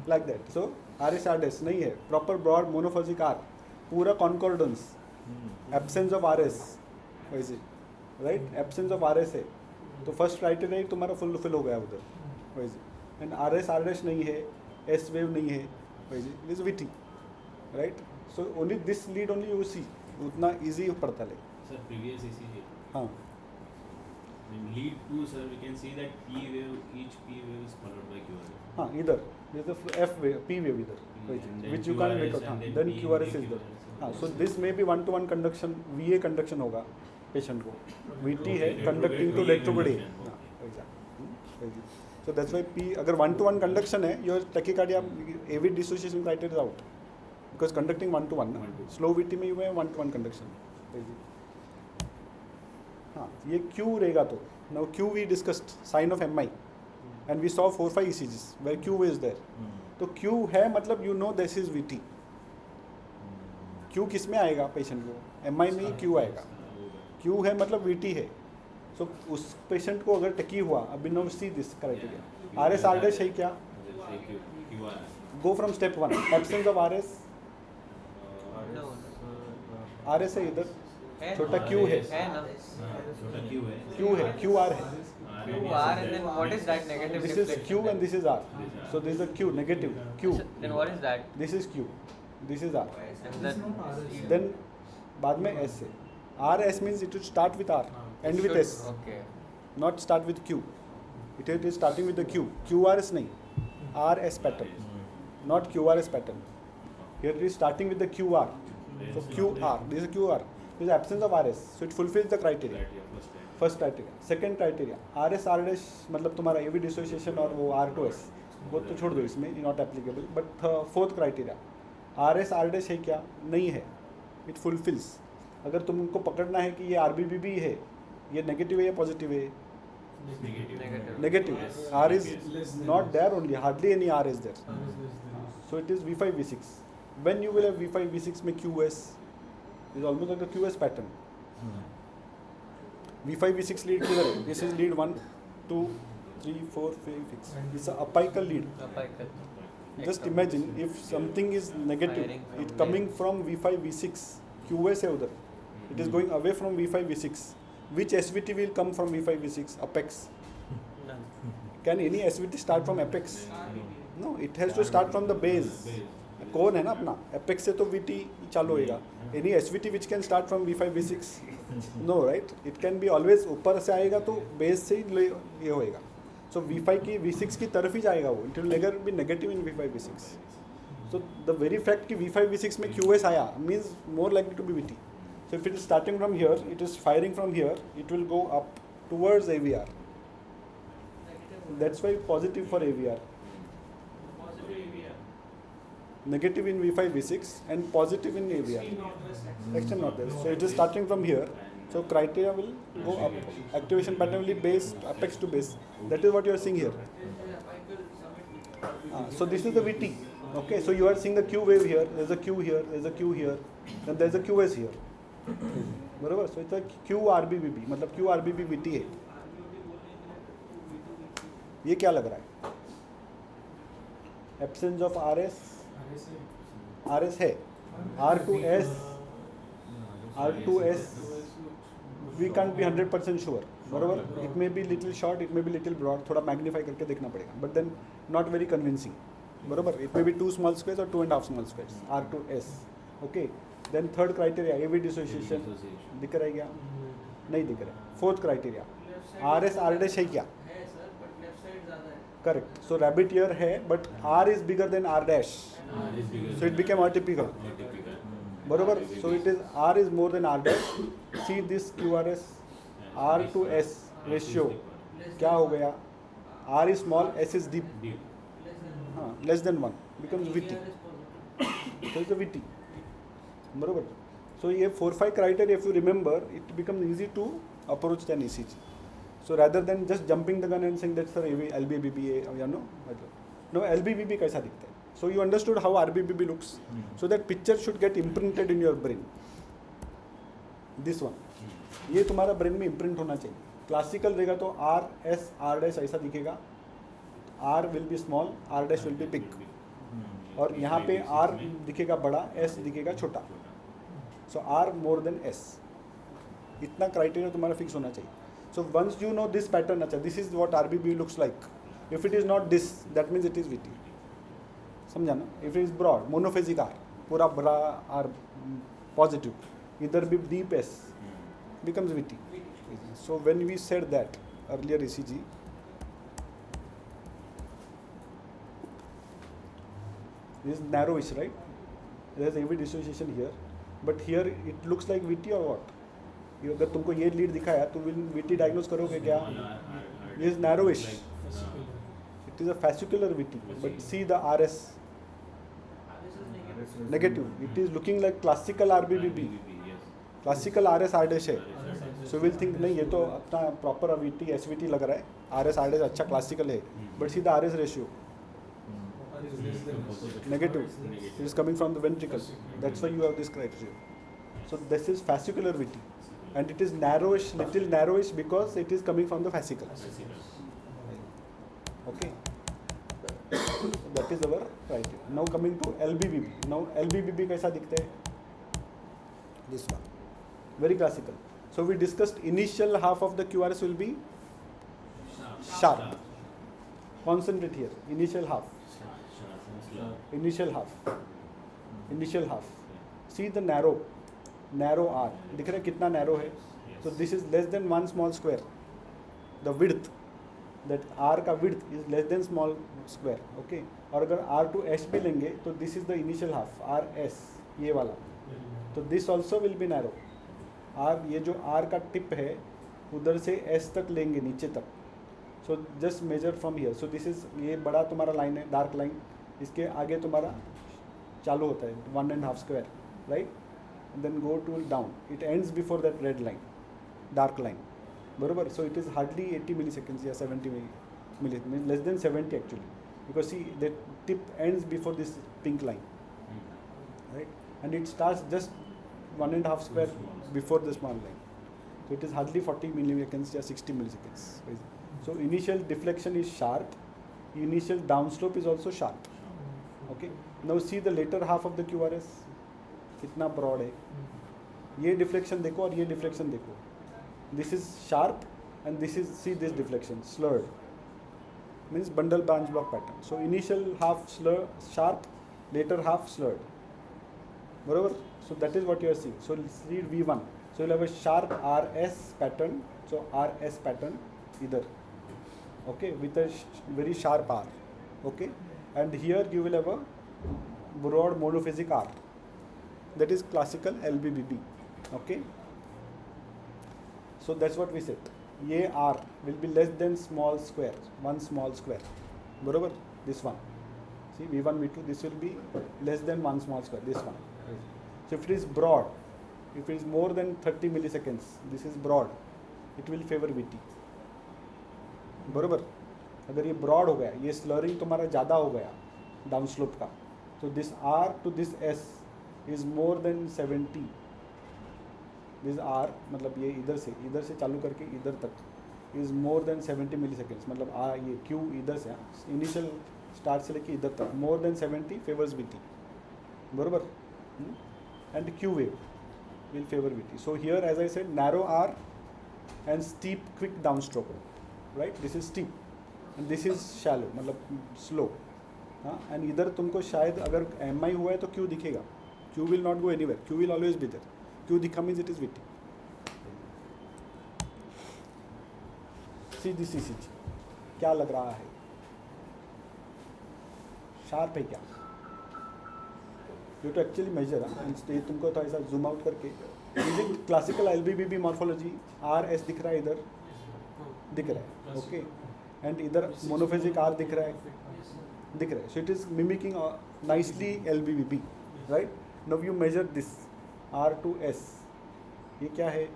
Speaker 1: Like that. So RS R dash नहीं है. Proper broad monophasic R. पूरा concordance. Absence of RS. वैसे, right? Absence of RS है. तो फर्स्ट क्राइटेरिया तुम्हारा फुल हो गया उधर. वैसे. And RS R dash नहीं है. S wave नहीं है. वैसे. It is VT. Right? So only this lead only you see. उतना easy पड़ता है.
Speaker 5: Sir, previous ECG.
Speaker 1: हाँ.
Speaker 5: In lead 2, sir, we can see that P wave, each P wave is followed by QRS.
Speaker 1: हाँ इधर. There is a F wave, P wave इधर.
Speaker 5: And then
Speaker 1: Which you can't make out.
Speaker 5: QRS,
Speaker 1: हाँ.
Speaker 5: and
Speaker 1: Then
Speaker 5: P
Speaker 1: QRS is
Speaker 5: QRS.
Speaker 1: there. हाँ. So this may be 1-to-1 conduction, VA conduction होगा patient को. VT है conducting to retrograde. हाँ. Exactly. So that's why P अगर 1-to-1 conduction है, your tachycardia AV dissociation criteria is out. Because conducting 1-to-1 ना. Slow VT में you have 1-to-1 conduction. हाँ. ये Q रहेगा तो. Now Q we discussed sign of MI. And we saw 4-5 ECGs where Q is there. तो Q है मतलब you know this is VT. Q किस में आएगा पेशेंट को? MI में ही Q आएगा. Q है मतलब VT है. So उस पेशेंट को अगर टकी हुआ, अभी no see this criteria. RS R dash है क्या?
Speaker 5: QR.
Speaker 1: Go from step 1. Absence of RS.
Speaker 2: No.
Speaker 1: RS है इधर.
Speaker 2: है.
Speaker 1: छोटा Q है.
Speaker 2: है ना.
Speaker 5: छोटा Q है.
Speaker 1: Q है. QR है.
Speaker 2: QR and then what is that negative
Speaker 1: This is
Speaker 2: reflection?
Speaker 1: Q and this is R. So this is a Q, negative. Q.
Speaker 2: Then what is that?
Speaker 1: This is Q. This is R.
Speaker 2: And then
Speaker 1: Then बाद में S है. RS means it will start with R, end with S,
Speaker 2: Okay.
Speaker 1: not start with Q. It is starting with the Q. QRS nahi, RS pattern, not QRS pattern. Here it is starting with the QR. So QR, this is QR. This is absence of RS. So it fulfills the criteria. First criteria. Second criteria RS R dash मतलब तुम्हारा AV dissociation और वो R2S वो तो छोड़ दो इसमें, not applicable. But fourth criteria RS R dash है क्या? नहीं है. It fulfils. अगर तुमको पकड़ना है कि ये RBBB है, ये नेगेटिव है या पॉजिटिव है? Negative. R is not there only, hardly any R is there. So it is V5 V6. When you will have V5 V6 में QS is almost like a QS pattern. V5 V6 lead किधर है? This is lead 1, 2, 3, 4, 5, 6. It's a apical lead.
Speaker 2: Apical.
Speaker 1: Just imagine if something is negative,
Speaker 2: Firing from
Speaker 1: it coming from V5 V6, QS है उधर. It is going away from V5 V6. Which SVT will come from V5 V6? Apex.
Speaker 2: None.
Speaker 1: Can any SVT start from apex? No, it has to start from the base. कौन है ना अपना apex से तो VT चालू होएगा. Any SVT which can start from V5 V6? No, right? It can be always ऊपर से आएगा तो base से ही ये होएगा. So V5 की V6 की तरफ ही जाएगा वो. It will never be negative in V5 V6. So the very fact कि V5 V6 में QS आया means more likely to be VT. So if it is starting from here, it is firing from here, it will go up towards AVR. That's why positive for AVR.
Speaker 3: Positive AVR.
Speaker 1: Negative in V5 V6 and positive in AVR. Extreme not there. So it is starting from here. So criteria will go up. Activation pattern will be base, apex to base. That is what you are seeing here. So this is the VT. Okay, so you are seeing the Q wave here. There is a Q here. There is a Q here. Then there is a QS here. बराबर. So it's a QRBBB. मतलब QRBB VT है. ये क्या लग रहा है? Absence of RS. RS है. R2S. R2S. We can't be 100% sure. बराबर. It may be little short. It may be little broad. थोड़ा magnify करके देखना पड़ेगा. But then not very convincing. बराबर. It may be 2 small squares or 2.5 small squares. R2S. Okay. Then third criteria AV dissociation. दिख रहा है क्या? नहीं दिख रहा है. Fourth criteria RS R dash है क्या?
Speaker 3: है सर, but left side ज़्यादा है.
Speaker 1: Correct. So rabbit ear है, but R is bigger than R dash. So it became atypical. बरोबर. So it is R is more than R dash. See this QRS R to S ratio क्या हो गया? R is small, S is deep. हाँ, less than 1 becomes VT. So it's a VT. बरोबर. So ये 4-5 criteria if you remember, it becomes easy to approach an ECG. So rather than just jumping the gun and saying that sir LBBB or you know, no LBBB कैसा दिखता है. So you understood how RBBB looks. So that picture should get imprinted in your brain. This one. ये तुम्हारा brain में imprint होना चाहिए. Classical रहेगा तो R S R डैश ऐसा दिखेगा. R will be small, R dash will be big. और यहाँ पे R दिखेगा बड़ा, S दिखेगा छोटा. So R more than S. इतना क्राइटेरिया तुम्हारा फिक्स होना चाहिए. So once you know this pattern, अच्छा, this is what RBB looks like. If it is not this, that means it is VT. समझा ना? If it is broad, monophasic R, पूरा बड़ा R positive, इधर भी deep S, becomes VT. So when we said that earlier ECG, this is narrowish, right? There is AV dissociation here, but here it looks like VT or what? ये अगर तुमको ये lead दिखाया तो will VT diagnose करोगे क्या? This is narrowish. It is a fascicular VT, but see the RS negative. It is looking like classical RBBB. Classical RS R dash है. So we'll think नहीं ये तो अपना proper VT SVT लग रहा है. RS R dash अच्छा classical है. But see the RS ratio. Negative. It is coming from the ventricle. That's why you have this criteria. So this is fascicular VT. And it is narrowish, little narrowish because it is coming from the fascicle. Okay. That is our criteria. Now coming to LBBB. Now LBBB कैसा दिखता है? This one. Very classical. So we discussed initial half of the QRS will be sharp. Concentrate here. Initial half. Initial half. Initial half. See the narrow. Narrow R, दिख रहा है कितना narrow है? So this is less than one small square. The width, that R का width is less than small square. Okay. और अगर R to S भी लेंगे तो this is the initial half, RS, ये वाला. तो this also will be narrow. आप ये जो R का टिप है उधर से S तक लेंगे नीचे तक. So just measure from here. So this is, ये बड़ा तुम्हारा लाइन है, डार्क लाइन. इसके आगे तुम्हारा चालू होता है 1.5 square, right? And then go to down. It ends before that red line, dark line. बरोबर? So it is hardly 80 milliseconds या 70 milliseconds, less than 70 actually. Because see, the tip ends before this pink line, right? And it starts just 1.5 square before the small line. So it is hardly 40 milliseconds or 60 milliseconds. So initial deflection is sharp. Initial downslope is also sharp. Okay. Now see the later half of the QRS. कितना broad है. ये deflection देखो और ये deflection देखो. This is sharp and this is, see this deflection, slurred. Means bundle branch block pattern. So initial half sharp, later half slurred. बरोबर? So that is what you are seeing. So read V1. So you'll have a sharp RS pattern. So RS pattern either. Okay, with a very sharp R. Okay, and here you will have a broad monophasic R. That is classical LBBB. Okay. So that's what we said. ये R will be less than small square, one small square. बरोबर? This one. See V1, V2. This will be less than one small square. This one. So if it is broad, if it is more than 30 milliseconds, this is broad. It will favor VT. बरोबर? अगर ये broad हो गया, ये slurring तुम्हारा ज़्यादा हो गया, down slope का, so this R to this S is more than 70. This R मतलब ये इधर से चालू करके इधर तक is more than 70 milliseconds. मतलब ये Q इधर से initial start से लेके इधर तक more than 70 favors VT. बरोबर? And Q wave will favor VT. So here, as I said, narrow R and steep quick downstroke. Right? This is steep and this is shallow, मतलब slow. हाँ, and इधर तुमको शायद अगर MI हुआ है तो Q दिखेगा. Q will not go anywhere. Q will always be there. Q दिखा means it is VT. See this ECG. क्या लग रहा है? शार्प है क्या? You have to actually measure. ये तुमको थोड़ा सा zoom out करके. Is it classical LBBB morphology? RS दिख रहा है इधर. दिख रहा है. Okay. And इधर monophasic R दिख रहा है. दिख रहा है. So it is mimicking nicely LBBB, right? Now you measure this R to S. ये क्या है?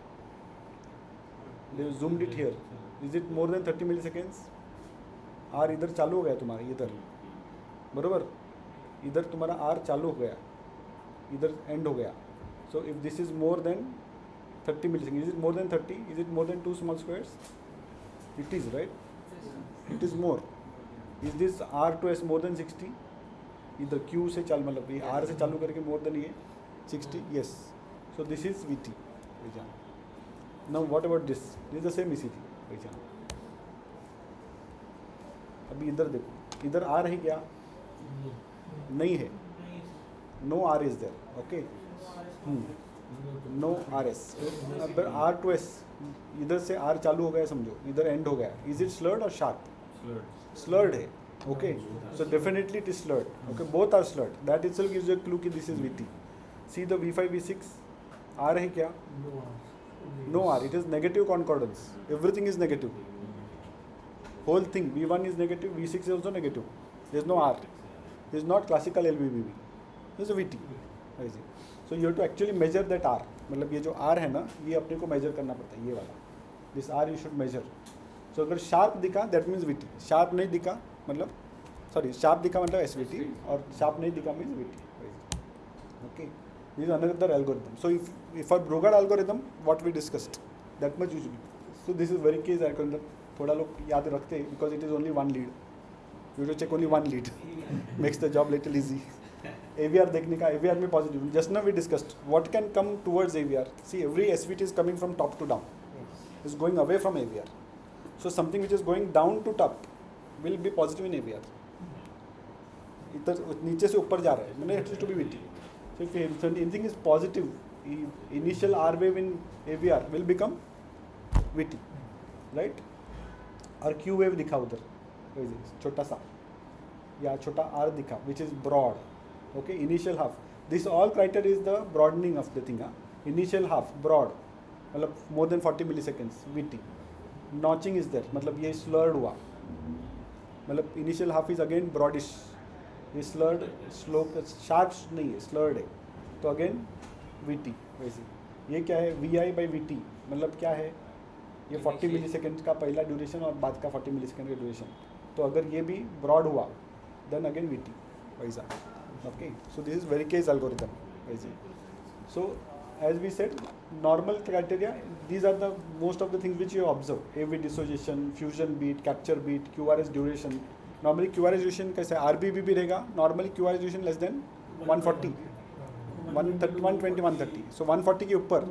Speaker 1: They have zoomed it here. Is it more than 30 milliseconds? R इधर चालू हो गया तुम्हारा इधर, बरोबर? इधर तुम्हारा R चालू हो गया, इधर end हो गया. So if this is more than 30 milliseconds, is it more than 30? Is it more than two small squares? It is, right? It is more. Is this R to S more than 60? इधर Q से चाल मतलब ये R से चालू करके more than ये 60? Yes. So this is VT. Now what about this? This is the same ECG. अभी इधर देखो, इधर R है क्या? नहीं है. No R is there. Okay. No RS. अब R to S इधर से R चालू हो गया समझो, इधर end हो गया. Is it slurred or sharp? Slurred है. Okay. So definitely it is slurred. Okay. Both are slurred. That itself gives you a clue कि this is VT. See the V5, V6. R है क्या? No R. It is negative concordance. Everything is negative. Whole thing. V1 is negative. V6 is also negative. There is no R. This is not classical LBBB. This is a VT. So you have to actually measure that R. मतलब ये जो R है ना, ये अपने को measure करना पड़ता है, ये वाला. This R you should measure. So अगर sharp दिखा, that means VT. Sharp नहीं दिखा, मतलब sharp दिखा मतलब SVT और sharp नहीं दिखा means VT. Okay. This is another algorithm. So if for Brugad algorithm, what we discussed, that much usually. So this is very case algorithm. थोड़ा लोग याद रखते हैं because it is only one lead. You have to check only one lead. Makes the job little easy. AVR देखने का, AVR में positive. Just now we discussed what can come towards AVR. See, every SVT is coming from top to down. It's going away from AVR. So something which is going down to top will be positive in AVR. इधर नीचे से ऊपर जा रहा है, मैंने it has to be VT. So if anything is positive initial R wave in AVR will become VT, right? और Q wave दिखा उधर, छोटा सा या छोटा R दिखा, which is broad, okay? Initial half. This all criteria is the broadening of the thing. Initial half broad, मतलब more than 40 milliseconds VT. Notching is there, मतलब ये slurred हुआ, मतलब initial half is again broadish. ये slurred, slow, sharp नहीं है, slurred है, तो again VT वैसे. ये क्या है VI by VT, मतलब क्या है, ये 40 मिलीसेकंड का पहला ड्यूरेशन और बाद का 40 मिलीसेकंड का ड्यूरेशन. तो अगर ये भी ब्रॉड हुआ देन अगेन VT वैसा. Okay, so this is very case algorithm वैसे. सो as we said, normal criteria, these are the most of the things which you observe. AV dissociation, fusion beat, capture beat, QRS duration. Normally QRS duration कैसे है, RBBB रहेगा. Normally QRS duration less than 140, 130, 120, 130. So 140 के ऊपर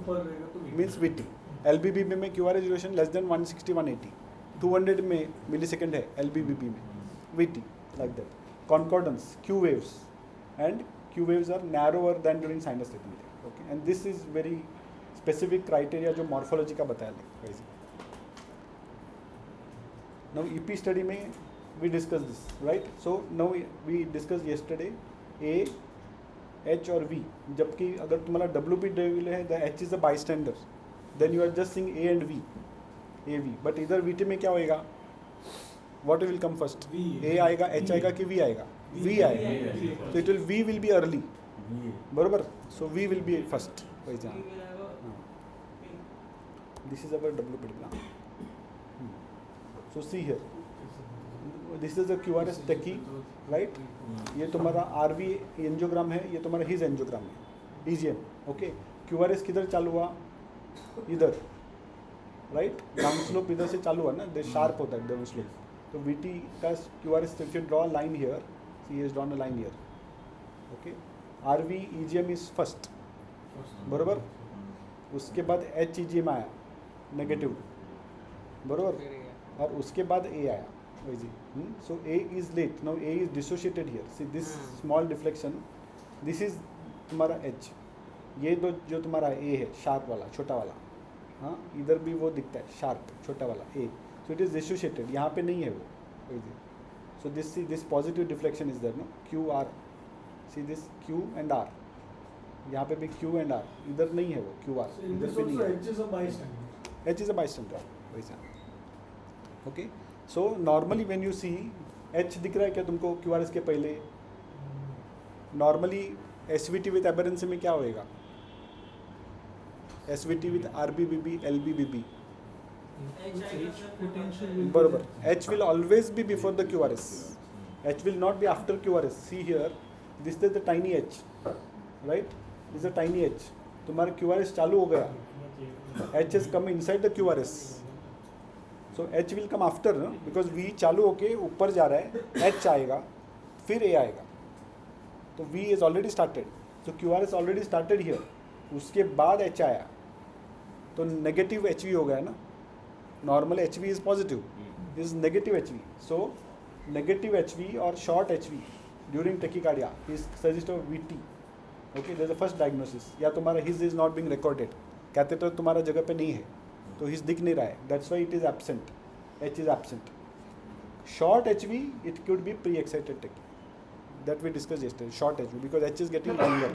Speaker 1: means VT. LBBB में QRS duration less than 160, 180. 200 में millisecond है LBBB में, VT like that. Concordance, Q waves, and Q waves are narrower than during sinus rhythm. Okay, and this is very specific criteria जो morphology का बताया वैसे. Now EP study में we discussed this, right? So now we discussed yesterday A, H और V. जबकि अगर तुम्हारा WP level है, the H is a bystander, then you are just seeing A and V, AV. But इधर VT में क्या होएगा? What will come first? A आएगा, H आएगा कि V आएगा? V आएगा. So it will V will be early. बरोबर. So V will be first. वैसा. This is our WP plan. So see here. This is the QRS techie, right? ये तुम्हारा RV angiogram है, ये तुम्हारा हिज एंजियोग्राम है, EGM. Okay, QRS किधर चालू हुआ? इधर, राइट? डाउन स्लोप इधर से चालू हुआ ना, दे शार्प होता है डाउन स्लोप. तो VT का QRS, if you draw a line here, see he has drawn a line here. Okay, RV EGM is first, बरोबर. उसके बाद H EGM आया नेगेटिव, बरोबर, और उसके बाद A आया वैसे. So A is late. Now A is dissociated here. See this small deflection. This is तुम्हारा H. ये दो जो तुम्हारा A है, शार्प वाला, छोटा वाला, हाँ, इधर भी वो दिखता है शार्प छोटा वाला A. So it is dissociated. यहाँ पे नहीं है वो वैसे. So this positive deflection is there, no? Q R. See this Q and R. यहाँ पे भी Q and R. इधर नहीं है वो Q R. इधर पे नहीं है.
Speaker 4: H is a bystander.
Speaker 1: H is a bystander वैसा. Okay. So normally when you see H दिख रहा है क्या तुमको QRS के पहले? Normally SVT with aberrancy में क्या होएगा? SVT with RBBB, LBBB. बरोबर. H will always be before the QRS. H will not be after QRS. See here, this is the tiny H, right? This is a tiny H. तुम्हारा QRS चालू हो गया. H has come inside the QRS. So H will come after, no? Because V चालू होके ऊपर जा रहा है, H आएगा, फिर A आएगा. तो V is already started. So QRS already started here. उसके बाद H आया. तो नेगेटिव HV हो गया ना. Normal HV is positive. This is negative HV. So negative HV or short HV during tachycardia is suggestive of VT. Okay, there's the first diagnosis. या तुम्हारा his is not being recorded. Catheter तुम्हारा जगह पे नहीं है, तो his दिख नहीं रहा है. That's why it is absent. H is absent. Short HV, it could be pre-excited tachy. That we discussed yesterday. Short HV because H is getting longer.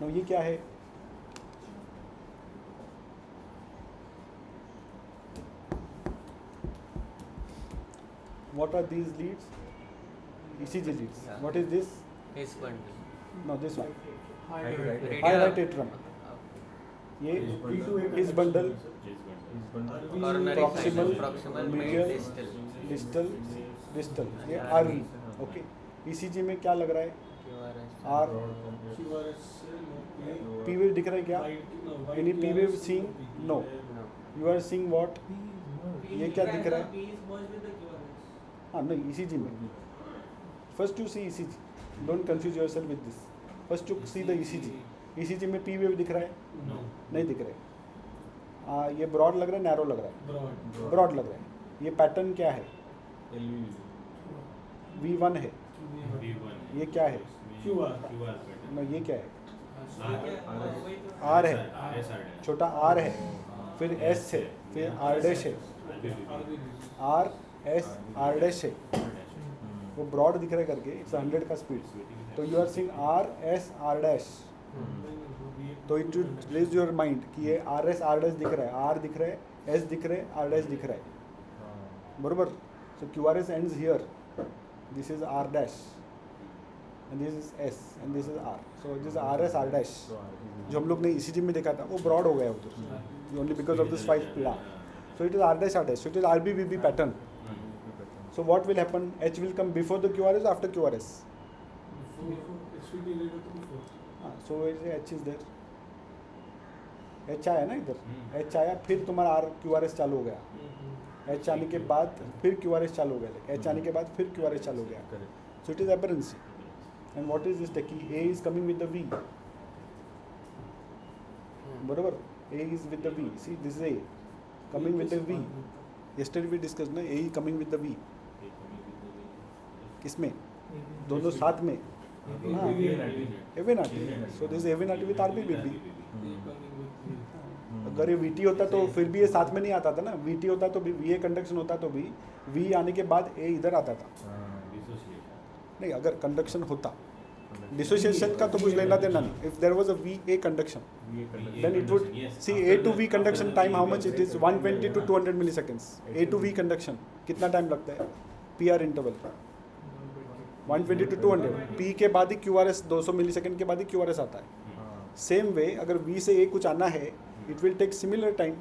Speaker 1: Now ये क्या है? What are these leads? ECG leads.
Speaker 2: Yeah.
Speaker 1: What is this?
Speaker 2: His bundle.
Speaker 1: No, this one.
Speaker 5: Right.
Speaker 1: High right atrium. ये his bundle,
Speaker 2: Coronary
Speaker 1: proximal,
Speaker 2: proximal,
Speaker 1: medial,
Speaker 2: distal.
Speaker 1: distal, distal. ये RV. Okay. ECG में क्या लग रहा है?
Speaker 2: QRS.
Speaker 1: R.
Speaker 4: QRS.
Speaker 1: P wave दिख रहा है क्या? Any P wave seeing? No.
Speaker 2: No.
Speaker 1: You are seeing what? ये क्या दिख रहा है?
Speaker 3: P is merged with the QRS.
Speaker 1: हाँ नहीं, ECG में. First you see ECG. Don't confuse yourself with this. First you see the ECG. ECG में P wave दिख रहा है?
Speaker 5: No.
Speaker 1: नहीं दिख रहा है. ये ब्रॉड लग रहा है, नैरो लग रहा है?
Speaker 4: Broad.
Speaker 1: ब्रॉड लग रहा है. ये पैटर्न क्या है? V1 है.
Speaker 5: V1.
Speaker 1: ये क्या है?
Speaker 4: QR.
Speaker 5: QR pattern.
Speaker 1: ना ये क्या है?
Speaker 5: R
Speaker 1: आर है,
Speaker 5: S R dash.
Speaker 1: छोटा आर है, फिर एस है, फिर आर डैश है, आर एस आर डैश है, वो ब्रॉड दिख रहा है करके, इट्स 100 का स्पीड, तो you are seeing R S R dash, तो it will raise your mind कि ये आर एस आर डैश दिख रहा है, आर दिख रहा है, एस दिख रहा है, आर डैश दिख रहा है, बरोबर. So Q R S ends here, this is R dash and this is S and this is R. So this is RS R dash. जो हम लोग ने ECG में देखा था वो broad हो गया उधर only because of this 5 pila. So it is R dash R dash. So it is RBBB pattern. So what will happen? H will come before the QRS or after QRS?
Speaker 4: It should be related to before.
Speaker 1: So H is there. H आया ना इधर, H आया फिर तुम्हारा R QRS चालू हो गया, H आने के बाद फिर QRS चालू हो गया, H आने के बाद फिर QRS चालू हो गया. So it is aberrancy. And what is this techie? A is coming with the V. बरोबर, A is with the V. See, this is A coming with the V. Yesterday we discussed ना, A is coming with the V. किसमें? दोनों साथ में. हाँ, AVNRT. So this is AVNRT with RBBB. अगर ये VT होता तो फिर भी ये साथ में नहीं आता था ना. VT होता तो भी VA कंडक्शन होता तो भी V आने के बाद A इधर आता था. नहीं, अगर कंडक्शन होता, डिसोसिएशन का तो कुछ लेना देना नहीं. If there was a VA conduction then it would see A to V conduction time how much it is 120 to 200 milliseconds. A to V conduction कितना टाइम लगता है? PR interval 120 to 200. P के बाद ही QRS 200 मिलीसेकंड के बाद ही QRS आता है. Same way अगर V से A कुछ आना है, it will take similar time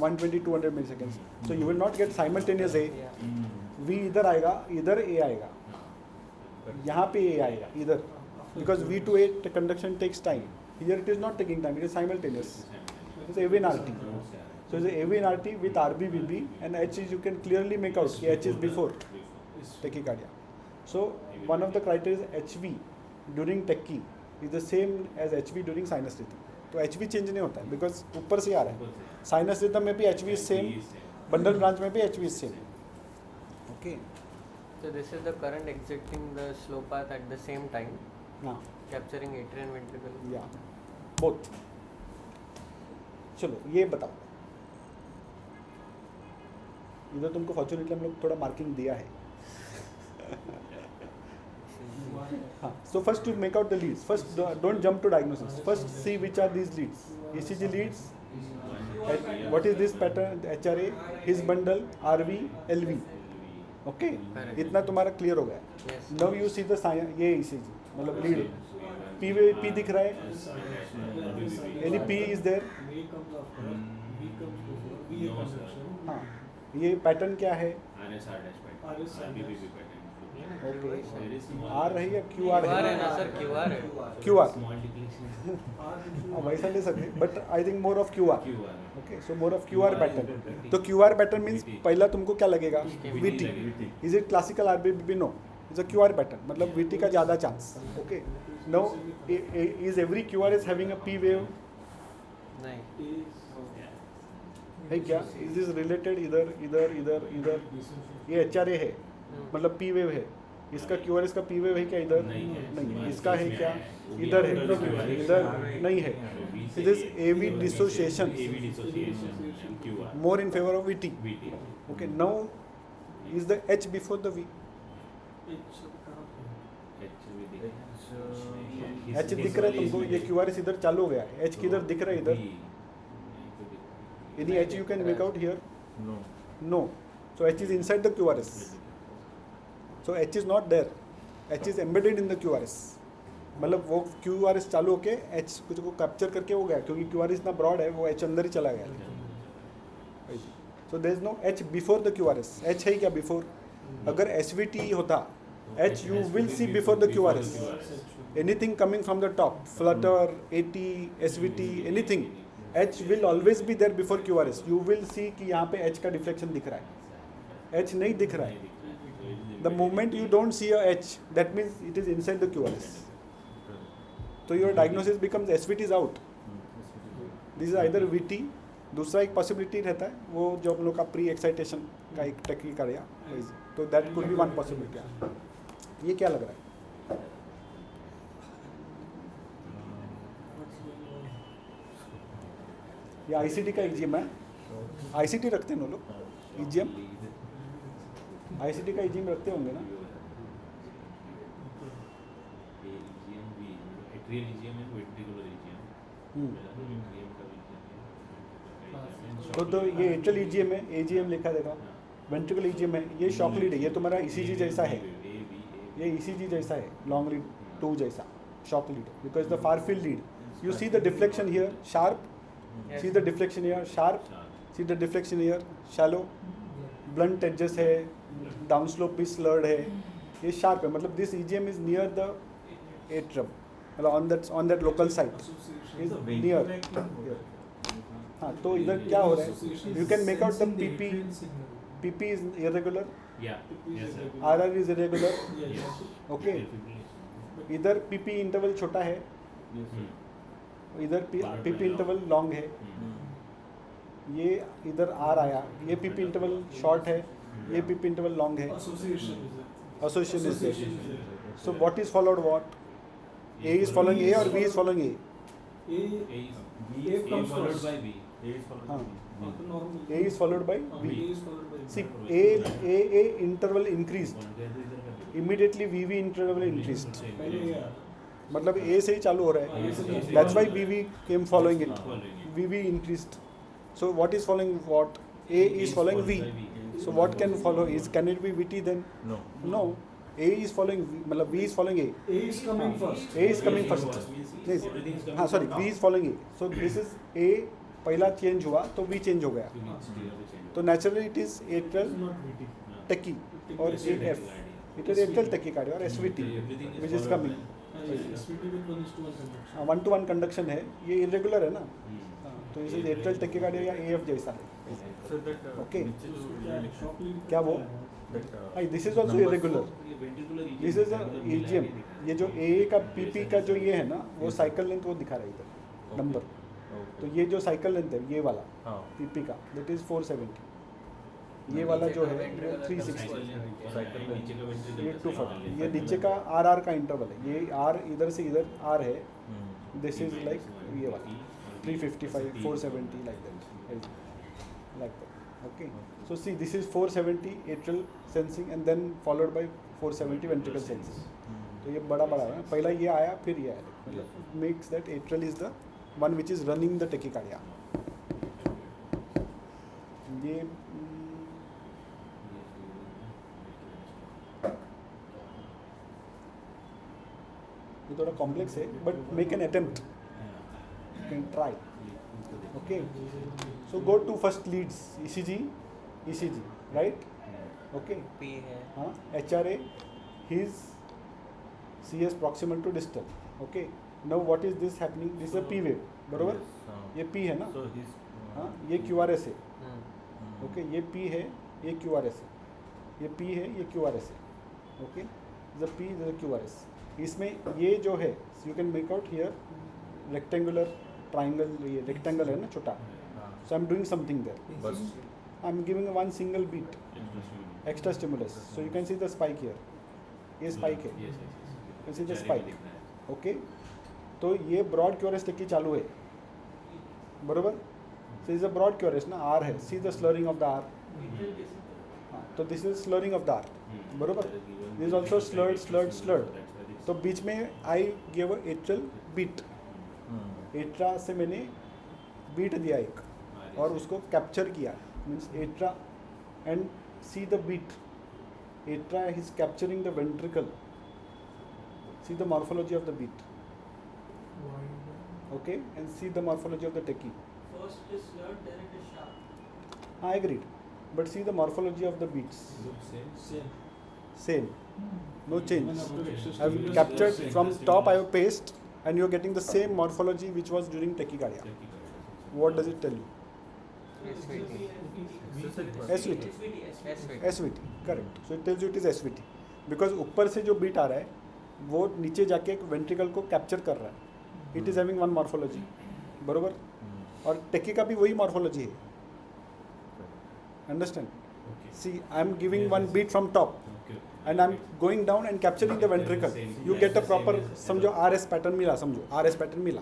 Speaker 1: 120 200 milliseconds. So you will not get simultaneous A. V इधर आएगा, इधर A आएगा, यहाँ पे A आएगा इधर, because V to A conduction takes time. Here it is not taking time, it is simultaneous. It is AVNRT. So it is AVNRT with RBBB, and H is, you can clearly make out कि H is before tachycardia. So one of the criteria is HV during tachy is the same as HV during sinus rhythm. तो HV change नहीं होता है because ऊपर से आ रहा है. Sinus rhythm में भी HV is same, bundle branch में भी HV is same. Okay.
Speaker 2: So this is the current exiting the slow path at the same time,
Speaker 1: हाँ.
Speaker 2: capturing atrial and ventricle.
Speaker 1: या बोथ. चलो ये बताओ, इधर तुमको फॉर्चुनेटली हम लोग थोड़ा मार्किंग दिया है. हाँ. So first to make out the leads. First don't jump to diagnosis. First see which are these leads. ECG leads. What is this pattern? HRA, his bundle, RV, LV. Okay, इतना तुम्हारा clear हो गया.
Speaker 2: Yes.
Speaker 1: Now you see the ये ECG मतलब lead. P दिख रहा है, यानी P is there.
Speaker 4: A comes after, B comes before, VA
Speaker 5: No, sir.
Speaker 4: conduction.
Speaker 1: हाँ, ये पैटर्न क्या है?
Speaker 5: RS R dash pattern.
Speaker 4: RS R dash.
Speaker 5: RBBB pattern.
Speaker 1: Okay,
Speaker 5: Very small.
Speaker 1: R है या QR
Speaker 2: QR है
Speaker 1: है?
Speaker 2: ना सर, QR है.
Speaker 1: QR.
Speaker 5: Small declination.
Speaker 1: हाँ, वैसा ले सकते, but I think more of QR.
Speaker 5: QR.
Speaker 1: Okay, so more of QR pattern. तो QR पैटर्न मीन्स पहला तुमको क्या लगेगा? VT. Is it classical RBBB? No, is a QR pattern, मतलब VT का ज़्यादा chance. Okay, no is every QR is having a P wave?
Speaker 2: नहीं.
Speaker 1: है क्या? Is this related? इधर इधर इधर इधर ये HRA है, मतलब P वेव है. इसका QRS का P वेव है क्या इधर? नहीं. इसका है क्या? इधर है, इधर नहीं है. It is AV dissociation,
Speaker 5: AV dissociation and QR.
Speaker 1: more in favor of VT.
Speaker 5: VT.
Speaker 1: Okay, now is the H before the V? H दिख रहा है तुमको, ये QRS इधर चालू हो गया है. H किधर दिख रहा है इधर? Any H you can make out here? No. So H is inside the QRS. So H is not there. H is embedded in the QRS. मतलब वो QRS चालू होके H कुछ को कैप्चर करके हो गया, क्योंकि QRS इतना ब्रॉड है, वो H अंदर ही चला गया. So there is no H before the QRS. H है क्या before? अगर SVT होता, H you will see before the QRS. Anything coming from the top, flutter, AT, SVT, anything, H will always be there before QRS. You will see कि यहाँ पे H का deflection दिख रहा है, H नहीं दिख रहा है. The moment you don't see a H, that means it is inside the QRS. So your diagnosis becomes SVT is out. This is either VT. दूसरा एक पॉसिबिलिटी रहता है, वो जो हम लोग का प्री एक्साइटेशन का एक टेक्निक करेगा, तो that could be one possibility. ये क्या लग रहा है? ये आईसीटी का ईजीएम है, आईसीटी रखते हैं ना लोग, ईजीएम आईसीटी का ईजीएम रखते होंगे ना।
Speaker 5: एट्रियल ईजीएम है, वेंट्रिकुलर ईजीएम।
Speaker 1: तो ये एट्रियल ईजीएम है, एजीएम लिखा देगा, वेंट्रिकल ईजीएम है, ये शॉक लीड है, ये तुम्हारा ईसीजी जैसा है, ये ईसीजी जैसा है, लॉन्ग लीड 2 जैसा shock lead, because the far field lead you see the deflection here sharp, see the deflection here sharp, see the deflection here shallow, blunt adjust है, डाउन स्लोप भी slurred है, ये sharp है, मतलब this EGM is near the atrium, मतलब on that local site is near. हाँ, तो इधर क्या हो रहा है, you can make out the PP is irregular, RR is irregular, okay, इधर पीपी इंटरवल छोटा है, इधर पीपी इंटरवल लॉन्ग है, ये इधर आर आया, ये पीपी इंटरवल शॉर्ट है, ये पीपी इंटरवल लॉन्ग है, association is there. So what is followed what? A is following A or B is following A?
Speaker 5: A
Speaker 4: comes
Speaker 5: followed
Speaker 4: first.
Speaker 5: by B. A is followed by
Speaker 1: हाँ.
Speaker 5: B.
Speaker 1: A is followed by B. See, A interval increased. Immediately VV interval increased. मतलब A से ही चालू हो रहा है. That's why VV came following it. VV increased. So what is following what? A is following V. So what can follow is, can it be VT then? No. A is following V, मतलब V is following A.
Speaker 4: A is coming first.
Speaker 1: A is coming first. Yes. हाँ, sorry, V is following A. So this is A पहला change हुआ तो V change हो गया. तो naturally it is atrial
Speaker 4: Not VT.
Speaker 1: tachy or AF. It is atrial tachycardia or SVT which is coming.
Speaker 4: SVT with 1:1 conduction.
Speaker 1: 1-to-1 conduction है, ये irregular है ना, हाँ, तो इसे atrial tachycardia या AF जैसा है. Okay. क्या वो? This is also irregular. This is a EGM. ये जो A का PP का जो ये है ना, वो साइकिल लेंथ वो दिखा रहा है इधर नंबर. तो ये जो साइकिल लेंथ है ये वाला PP का, that is 470. ये वाला जो है वो 360. ये 240. ये नीचे का RR का इंटरवल है. ये R इधर से इधर R है. This is like ये वाला 355, 470 like that. Okay. So see, this is 470 atrial sensing and then followed by 470 ventricle sensing. तो ये बड़ा बड़ा है, पहला ये आया फिर ये आया, मतलब makes that atrial is the one which is running the tachycardia. ये थोड़ा कॉम्प्लेक्स है, but make an attempt. You can try. Okay. So go to first leads, ECG, right? Okay.
Speaker 2: P है.
Speaker 1: हाँ, HRA, his CS proximal to distal. Okay. Now what is this happening? This is a P wave, बरोबर? ये P है ना? हाँ, ये QRS है. Okay, ये P है, ये QRS है. ये P है, ये QRS है. Okay. The P is the QRS. इसमें ये जो है, you can make out here rectangular triangle, ये rectangle है ना छोटा. So I'm doing something there. I'm giving one single beat, extra stimulus. So you can see the spike here. ये spike है. You can see the spike. Okay. तो ये broad QRS तक की चालू है. बरोबर? So this is a broad QRS ना, R है. See the slurring of the R. हाँ, तो this is slurring of the R. बरोबर? This is also slurred. तो बीच में I gave a atrial beat. Atria से मैंने बीट दिया एक और उसको कैप्चर किया, means atria and see the beat. Atria is capturing the ventricle. See the morphology of the beat. Okay, and see the morphology of the tachy.
Speaker 3: First it is slurred, then it is sharp.
Speaker 1: I agreed, but see the morphology of the beats same, no change. I have captured from top, I have paced and you are getting the same morphology which was during tachycardia. What does it tell you? SVT. SVT, correct. So it tells you it is SVT because ऊपर से जो beat आ रहा है वो नीचे जाके एक ventricle को कैप्चर कर रहा है. It is having one morphology, बरोबर? और टेकी का भी वही मॉर्फोलॉजी है. Understand? See, I am giving one beat from top and I'm going down and capturing the ventricle. You get a proper, समझो RS pattern मिला, समझो RS pattern मिला.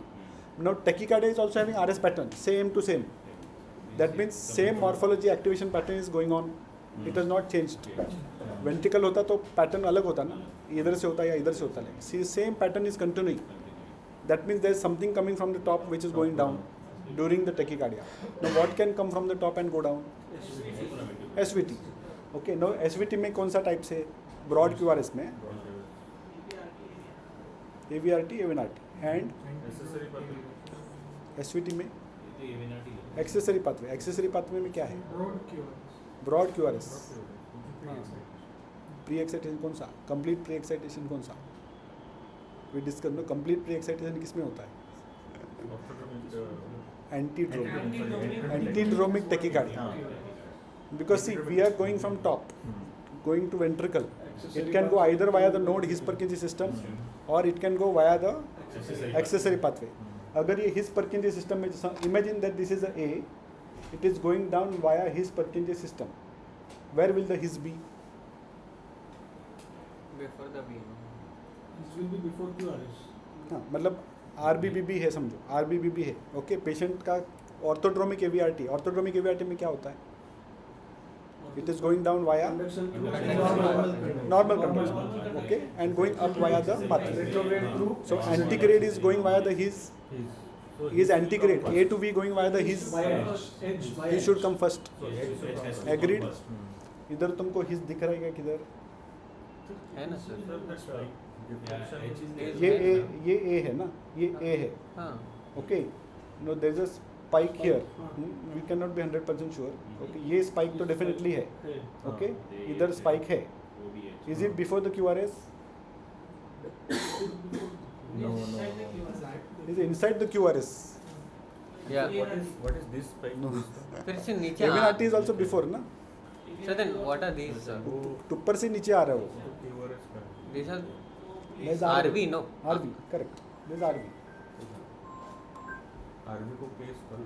Speaker 1: Now tachycardia is also having RS pattern, same to same. That means same morphology activation pattern is going on. It has not changed. Ventricle होता तो pattern अलग होता ना, इधर से होता या इधर से होता नहीं. See, same pattern is continuing. That means there is something coming from the top which is going down during the tachycardia. Now what can come from the top and go down? SVT. Okay, now SVT में कौन सा type से? Broad QRS में AVRT, AVNRT and SVT में accessory pathway. Accessory pathway में क्या है? Broad QRS. Pre excitation कौन सा? कंप्लीट प्री एक्साइटेशन कौन सा? We discuss no. Complete pre excitation किस में होता है? Antidromic tachycardia. Because see, we are going from top, going to ventricle. It can go either via the node His-Purkinje system or it can go via the accessory pathway. अगर ये His-Purkinje system में, imagine that this is a A, it is going down via His-Purkinje system. Where will the His be?
Speaker 2: Before the V.
Speaker 4: This will be before QRS.
Speaker 1: हाँ, मतलब RBBB है समझो, RBBB है. Okay, patient का ऑर्थोड्रोमिक AVRT. ऑर्थोड्रोमिक AVRT में क्या होता है? It is going down via
Speaker 4: Conduction through
Speaker 1: normal conduction, okay, and going up via the pathway.
Speaker 4: retrograde through.
Speaker 1: So antigrade is going via the His. Is antigrade. A to V going via the His.
Speaker 4: Via H. Via
Speaker 1: He should come first. Agreed.
Speaker 5: Agreed.
Speaker 1: इधर तुमको His दिख रहा है क्या किधर?
Speaker 2: है ना sir?
Speaker 1: ये A है ना? ये A है.
Speaker 2: हाँ.
Speaker 1: Okay. No, there is a spike here. We cannot be 100% sure. Okay. ये spike तो definitely है. Okay. इधर spike है. Is it before the QRS?
Speaker 3: No.
Speaker 1: Is it inside the QRS?
Speaker 2: Yeah.
Speaker 6: What is this spike?
Speaker 1: No.
Speaker 2: फिर से नीचे.
Speaker 1: AVNRT is also before ना?
Speaker 2: So then what are these? Sir?
Speaker 1: ऊपर से नीचे आ रहा है वो.
Speaker 2: These are
Speaker 1: There's
Speaker 2: RV, no?
Speaker 1: RV, correct. There's RV.
Speaker 6: RB को पेश करो.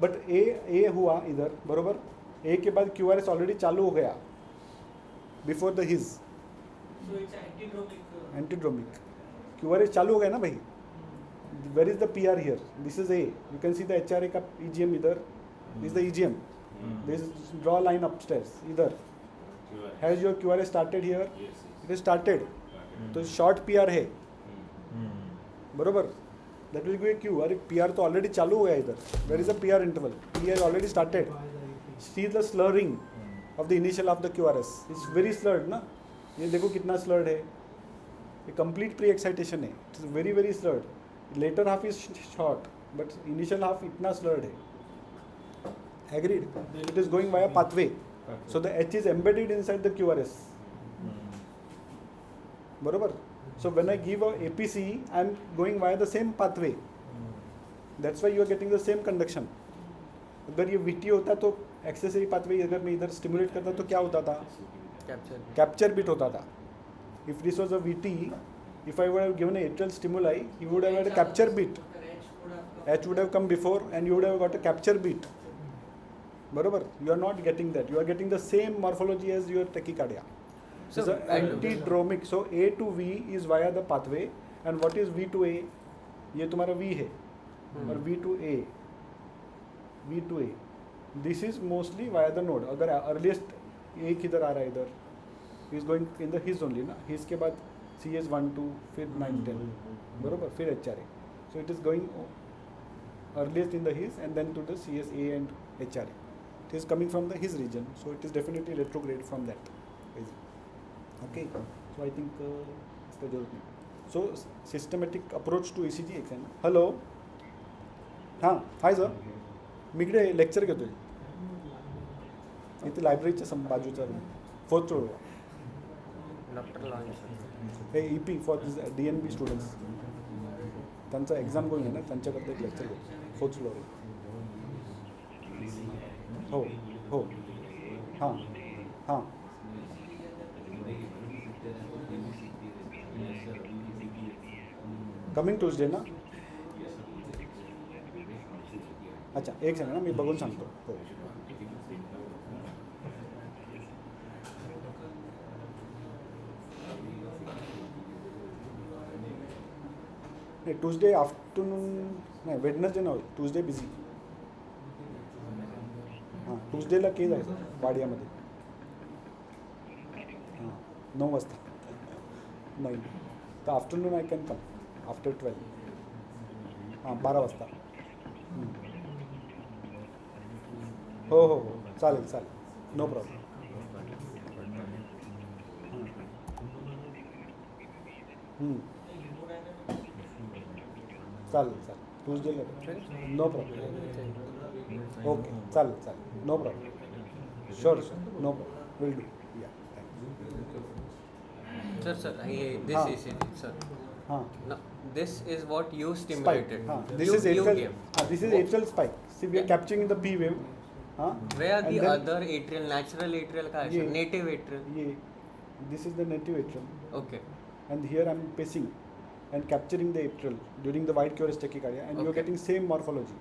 Speaker 1: बट ए हुआ इधर बरोबर. ए के बाद QRS ऑलरेडी चालू हो गया before the His.
Speaker 3: So it's antidromic.
Speaker 1: Antidromic QRS चालू हो गया ना भाई. Where is the PR here? This is A. You can see the HRA का EGM इधर. This is the EGM. This draw line upstairs इधर. Has your QRS started here? It is started. तो short PR है बरोबर. That will be a Q. अरे PR तो already चालू हो गया इधर. Where is a PR interval? PR already started. See the slurring of the initial of the QRS. It's very slurred ना. ये देखो कितना स्लर्ड है. ये कंप्लीट प्री एक्साइटेशन है. It's very very slurred. Latter half is short but initial half इतना slurred है. Agreed. It is going via pathway. So the H is embedded inside the QRS. बरोबर. So when I give a APC, I am going via the same pathway. That's why you are getting the same conduction. अगर ये VT होता तो accessory pathway अगर मैं इधर stimulate करता तो क्या होता था?
Speaker 2: Capture.
Speaker 1: कैप्चर बिट होता था. If this was a VT, if I would have given a atrial stimuli, you would have had a capture bit. H would have come before and you would have got a capture beat. बरोबर. You are not getting that. You are getting the same morphology as your tachycardia.
Speaker 2: So,
Speaker 1: So antidromic. So A to V is via the pathway and what is V to A? ये तुम्हारा V है और V to A. V to A. This is mostly via the node. अगर earliest A किधर आ रहा है इधर? He is going in the His only ना. His के बाद CS 1 2 फिर 9 10 बरोबर. फिर HRA. So it is going earliest in the His and then to the CS A and HRA. It is coming from the His region. So it is definitely retrograde from that. Okay. So I think इसका जरूरत नहीं. So systematic approach to ECG exam. Hello. हां. Hi sir. मी इकडे lecture घेतोय. इथे लायब्ररीच्या बाजूचा room 4th floor.
Speaker 2: Dr. Lawrence.
Speaker 1: हे EP फॉर DNB स्टुडंट्स. त्यांचा एक्झाम गोइंग आहे ना, त्यांच्याकरता एक लेक्चर घेतो 4th फ्लोअर. हो हो. हां हां. कमिंग ट्यूजडे ना. अच्छा एक सेकंड ना, मी बघून सांगतो. हो. नाही ट्यूजडे आफ्टरनून नाही वेडनेसडे नाही ट्यूजडे बिझी हां ट्यूजडेला केस आहे वाडियामध्ये हां 9 वाजता नाही तर afternoon I can come after 12 हां 12 वाजता हो हो हो चालेल चालेल नो प्रॉब्लेम चालेल चालेल ट्यूजडेला नो प्रॉब्लेम ओके चालेल चालेल no problem sure sure no problem will do yeah
Speaker 2: Sir, this
Speaker 1: हाँ.
Speaker 2: ECG, sir.
Speaker 1: हां
Speaker 2: Now, this is what you
Speaker 1: spike
Speaker 2: stimulated.
Speaker 1: हाँ this
Speaker 2: you,
Speaker 1: is
Speaker 2: you
Speaker 1: atrial
Speaker 2: gave.
Speaker 1: this is atrial spike see we are capturing the P wave हाँ
Speaker 2: Where
Speaker 1: and
Speaker 2: the
Speaker 1: then
Speaker 2: other atrial, natural atrial का है,
Speaker 1: ये-
Speaker 2: sir? Native atrial.
Speaker 1: ये this is the native atrium
Speaker 2: Okay.
Speaker 1: and here I'm pacing and capturing the atrial during the wide QRS tachycardia and you're
Speaker 2: Okay.
Speaker 1: getting same morphology.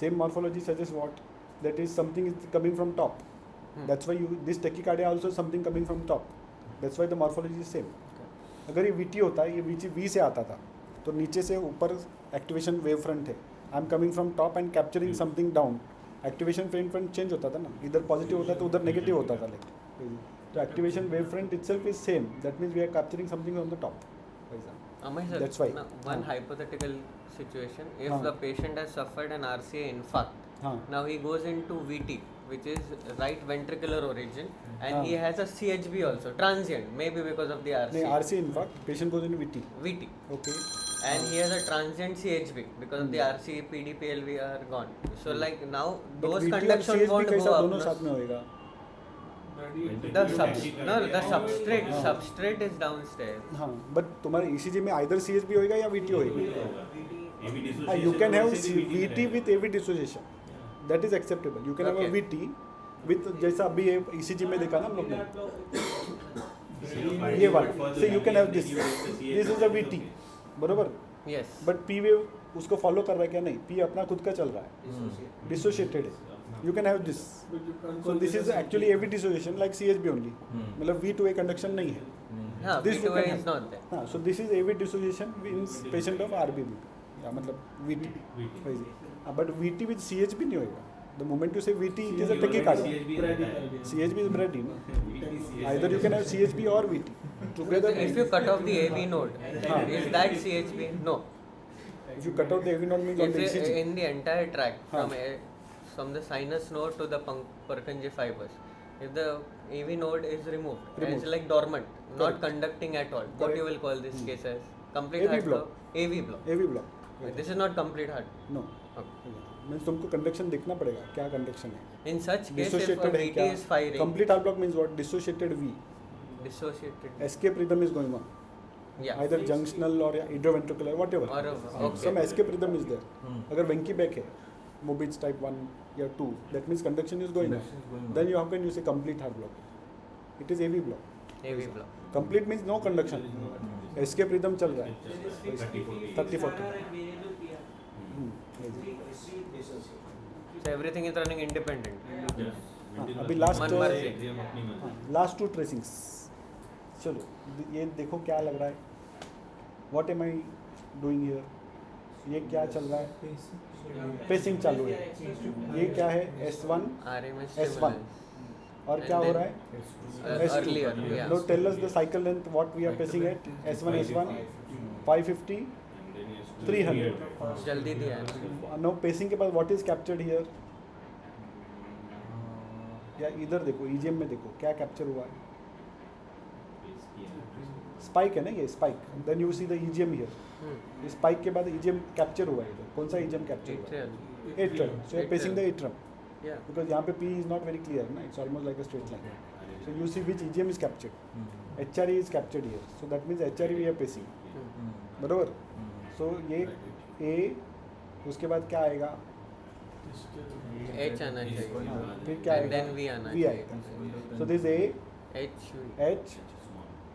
Speaker 1: Same morphology suggests what? That is something is coming from top. That's why you this tachycardia also something coming from top. That's why the morphology is same. अगर ये VT होता है ये VT V से आता था तो नीचे से ऊपर एक्टिवेशन वेव फ्रंट है I am coming from top and capturing something down activation wave front change होता था ना इधर पॉजिटिव होता तो उधर नेगेटिव होता था लाइक तो activation wave front itself is same that means we are capturing something on the top
Speaker 2: Amay sir,
Speaker 1: That's why.
Speaker 2: now, one
Speaker 1: हाँ.
Speaker 2: hypothetical situation. If
Speaker 1: हाँ.
Speaker 2: the patient has suffered an RCA infarct,
Speaker 1: हाँ
Speaker 2: now he goes into VT, which is right ventricular origin, and
Speaker 1: हाँ.
Speaker 2: he has a CHB also, transient, maybe because of the
Speaker 1: नहीं
Speaker 2: RCA.
Speaker 1: RC in fact patient goes in VT
Speaker 2: VT.
Speaker 1: Okay
Speaker 2: And he has a transient CHB because of the RC, PD, PLV are gone. So like now those conduction won't go up.
Speaker 1: दोनों साथ में होएगा
Speaker 2: The substrate is downstairs.
Speaker 1: हाँ but तुम्हारे ECG में either CHB होएगा या VT होएगा you can have VT with AV dissociation that is acceptable you can have
Speaker 2: Okay.
Speaker 1: VT with जैसा अभी ये ECG में देखा ना हम लोग ने ये वाला से you can have this is a VT बरोबर
Speaker 2: Yes.
Speaker 1: बट P वेव उसको फॉलो कर रहा है क्या नहीं P अपना खुद का चल रहा है डिसोशिएटेड है you can have this so this is actually AV dissociation like CHB only मतलब V2A कंडक्शन नहीं है
Speaker 2: हाँ,
Speaker 1: This you
Speaker 2: V2A
Speaker 1: can
Speaker 2: is
Speaker 1: have.
Speaker 2: not there.
Speaker 1: हाँ so this is AV dissociation in patient of RBB या मतलब VT but VT with CHB नहीं होएगा the moment you से VT it is a tachycardia CHB is brady either you can have CHB or VT together
Speaker 2: If you cut off the AV node,
Speaker 1: हाँ.
Speaker 2: is that CHB? No.
Speaker 1: if you cut out the AV node means on
Speaker 2: If
Speaker 1: the
Speaker 2: it-
Speaker 1: ECG
Speaker 2: in the entire tract
Speaker 1: हाँ.
Speaker 2: from the sinus node to the Purkinje fibers, if the AV node is removed, and it's
Speaker 1: Removed.
Speaker 2: like dormant, not
Speaker 1: Correct.
Speaker 2: conducting at all, what
Speaker 1: Correct.
Speaker 2: you will call this case as? Complete
Speaker 1: AV
Speaker 2: heart
Speaker 1: block.
Speaker 2: AV block.
Speaker 1: AV block
Speaker 2: This is not complete heart.
Speaker 1: no
Speaker 2: Okay.
Speaker 1: Means तुमको conduction देखना पड़ेगा क्या conduction है
Speaker 2: In such case, if a
Speaker 1: dissociated है
Speaker 2: VT
Speaker 1: क्या
Speaker 2: is firing,
Speaker 1: complete heart block means what dissociated V
Speaker 2: dissociated,
Speaker 1: escape rhythm is going on
Speaker 2: yeah.
Speaker 1: either junctional or idioventricular whatever
Speaker 2: Or okay.
Speaker 1: some escape rhythm is there अगर वेंकी back है Mobitz type 1 या 2 that means conduction is going on then you how can you say complete heart block it is AV block
Speaker 2: AV block.
Speaker 1: complete means no conduction escape rhythm चल रहा है 30-40
Speaker 2: So everything is running independent.
Speaker 1: हाँ, अभी last
Speaker 2: मनमर्जी.
Speaker 1: Last 2 ट्रेसिंग्स चलो ये देखो क्या लग रहा है what am I doing here ये क्या चल रहा है पेसिंग चालू है ये क्या है S1
Speaker 2: RM is
Speaker 1: S1
Speaker 2: stimulus.
Speaker 1: और क्या
Speaker 2: And
Speaker 1: हो
Speaker 2: then-
Speaker 1: रहा है S2
Speaker 2: earlier, yeah.
Speaker 1: now tell us the cycle length what we are pacing at S1 550 300
Speaker 2: जल्दी दिया है.
Speaker 1: now pacing के बाद what is captured here या इधर देखो EGM में देखो क्या कैप्चर हुआ है स्पाइक है ना ये spike then you see the EGM here
Speaker 2: Hmm.
Speaker 1: Spike के बाद EGM कैप्चर हुआ है इधर कौन सा EGM कैप्चर हुआ
Speaker 2: Atrial.
Speaker 1: है atrium so you pacing the atrium
Speaker 2: Yeah.
Speaker 1: Because यहाँ पे P is not very clear ना it's almost like a straight line so you see which EGM is captured HRE is captured here so that means HRE we are pacing
Speaker 2: Hmm.
Speaker 1: बरोबर सो ये A उसके बाद क्या आएगा
Speaker 2: H आना चाहिए.
Speaker 1: हाँ, फिर क्या
Speaker 2: And
Speaker 1: आएगा
Speaker 2: then V आना
Speaker 1: V
Speaker 2: चाहिए.
Speaker 1: आएगा so this A
Speaker 2: H.
Speaker 1: H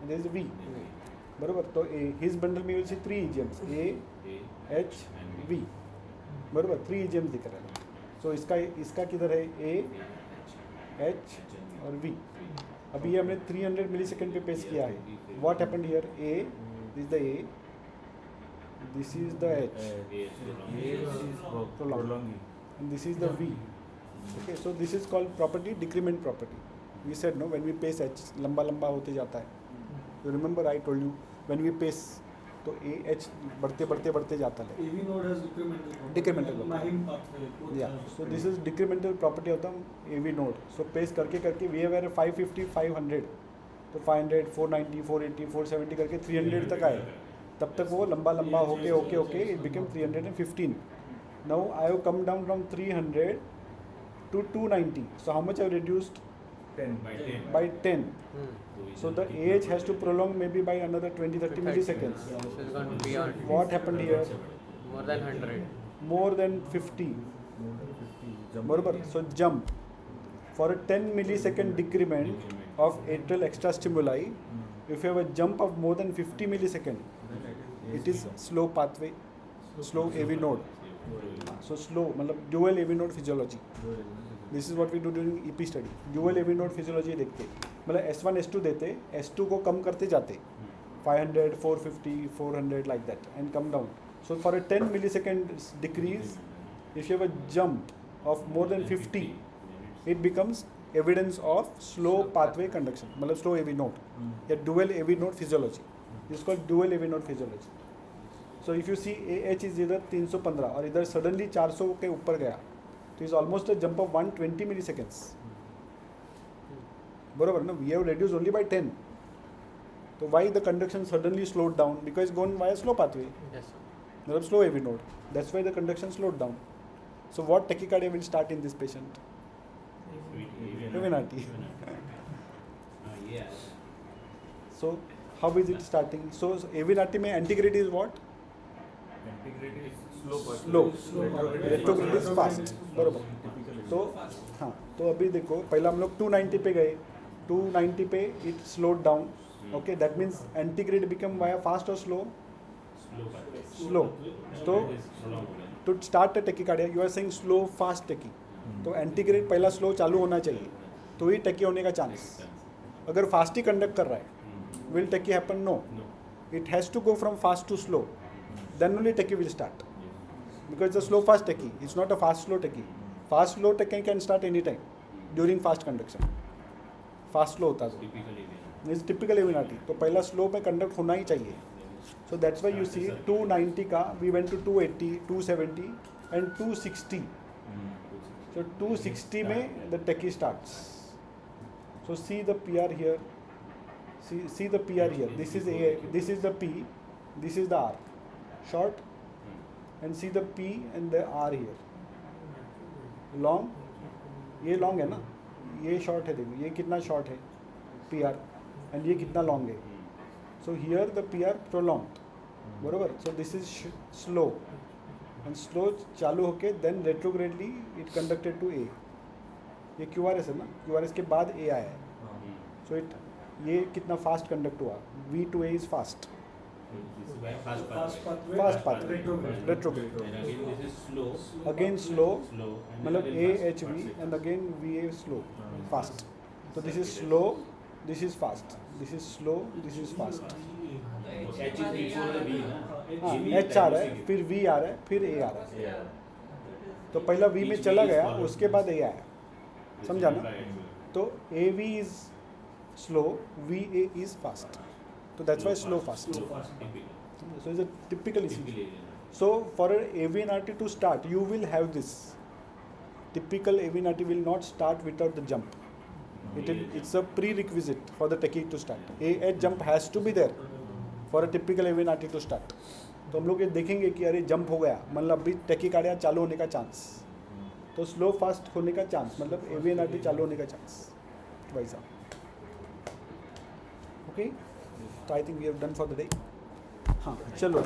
Speaker 1: and there is V बरोबर तो हिज बंडल में will see 3 EGMs A H V बरोबर 3 EGMs दिख रहा है सो इसका किधर है A H और V अभी ये हमने 300 मिलीसेकंड पे पेश किया है what happened here A is the A This is the H.
Speaker 6: AH is prolonging.
Speaker 1: And this is the V. Okay, so this is called property decrement property. We said no, when we pace H लंबा लंबा होते जाता है. You remember I told you when we pace तो AH बढ़ते बढ़ते बढ़ते जाता है.
Speaker 4: AV node has decremental property.
Speaker 1: Decremental property.
Speaker 4: Mahim pathway. both
Speaker 1: Yeah,
Speaker 4: have
Speaker 1: so this is decremental property of the AV node. So pace करके करके we were 550, 500. तो 500, 490, 480, 470 करके 300 तक आए. तब तक वो लंबा लंबा होके okay okay it became 315. Now I have come down from 300 to 290. So how much I have reduced?
Speaker 6: 10.
Speaker 1: By 10.
Speaker 2: Hmm.
Speaker 1: So the AH has to prolong maybe by another 20-30 milliseconds.
Speaker 2: So it's gone beyond
Speaker 1: What happened here?
Speaker 2: more than 100.
Speaker 1: More than 50.
Speaker 6: More than 50. Jump.
Speaker 1: Barabar. So jump. For a 10 millisecond decrement of atrial extra stimuli, if you have a jump of more than 50 millisecond, it is slow pathway, slow AV node. So slow, मतलब dual AV node physiology. This is what we do during EP study. Dual AV node physiology देखते, मतलब S1 S2 देते, S2 को कम करते जाते, 500, 450, 400 like that, and come down. So for a 10 millisecond decrease, if you have a jump of more than 50, it becomes evidence of slow pathway conduction, मतलब slow AV node, या dual AV node physiology. This is called dual AV node physiology. So if you see AH is इधर 315 और इधर suddenly 400 के ऊपर गया, तो is almost a jump of 120 milliseconds. बरोबर ना? We have reduced only by 10. So why the conduction suddenly slowed down? Because it's gone via slow pathway.
Speaker 2: Yes.
Speaker 1: मतलब slow AV node. That's why the conduction slowed down. So what tachycardia will start in this patient? AV90.
Speaker 5: Yeah.
Speaker 1: So how is it starting? So AV90 में antigrade is what?
Speaker 6: Antigrade is slow.
Speaker 1: Slow. Retrograde is fast. बरोबर. तो हाँ, तो अभी देखो पहला हम लोग 290 पे गए, 290 पे it slowed down. Okay, that means antigrade become via fast or slow? Slow. तो to start a tachycardia, you are saying slow fast tachy. तो antigrade पहला slow चालू होना चाहिए, तो ही tachy होने का चांस. अगर fast ही conduct कर रहा है, will tachy happen? No. It has to go from fast to slow. Then only tachy will start. Because it's a slow fast tachy. It's not a fast slow tachy. Fast slow tachy can start anytime during fast conduction. Fast slow होता है. It's typical AV90. तो पहला slow में conduct होना ही चाहिए. So that's why you see 290 का we went to 280, 270 and 260. So 260 में the tachy starts. So see the PR here. See the PR here. This is A. This is the P. This is the R. Short. And see the P and the R here. Long. ये long है ना? ये short है देखो. ये कितना short है? PR. And ये कितना long है? So here the PR prolonged. बरोबर? So this is slow. And slow चालू होके then retrogradely it conducted to A. ये QRS है ना? QRS के बाद A आया है. So it ये कितना fast conduct हुआ? V to A is fast.
Speaker 5: Fast pathway.
Speaker 1: Fast pathway.
Speaker 4: Retrograde.
Speaker 5: And again this is slow.
Speaker 1: Again slow.
Speaker 5: Slow. And
Speaker 1: मतलब
Speaker 5: again
Speaker 1: A
Speaker 5: fast,
Speaker 1: H V
Speaker 5: fast.
Speaker 1: and again V A slow. Fast. So this is slow. This is fast. This is slow. This is fast.
Speaker 5: H is before the V, ना?
Speaker 1: हाँ
Speaker 5: V
Speaker 1: H आ रहा है, फिर V आ रहा है, फिर A आ रहा है. तो पहला V में चला गया, उसके बाद A आया. समझा ना? तो AV is slow, VA is fast. So that's why slow fast. So it's a typical issue. So for an AV90 to start, you will have this. Typical AV90 will not start without the jump. It's a prerequisite for the tachy to start. A jump has to be there for a typical AV90 to start. तो हम लोग ये देखेंगे कि अरे jump हो गया, मतलब अभी tachycardia चालू होने का चांस. तो स्लो फास्ट होने का चांस, मतलब AV90 चालू होने का चांस. वैसा. ओके, तो I think we have done for the day. हाँ चलो.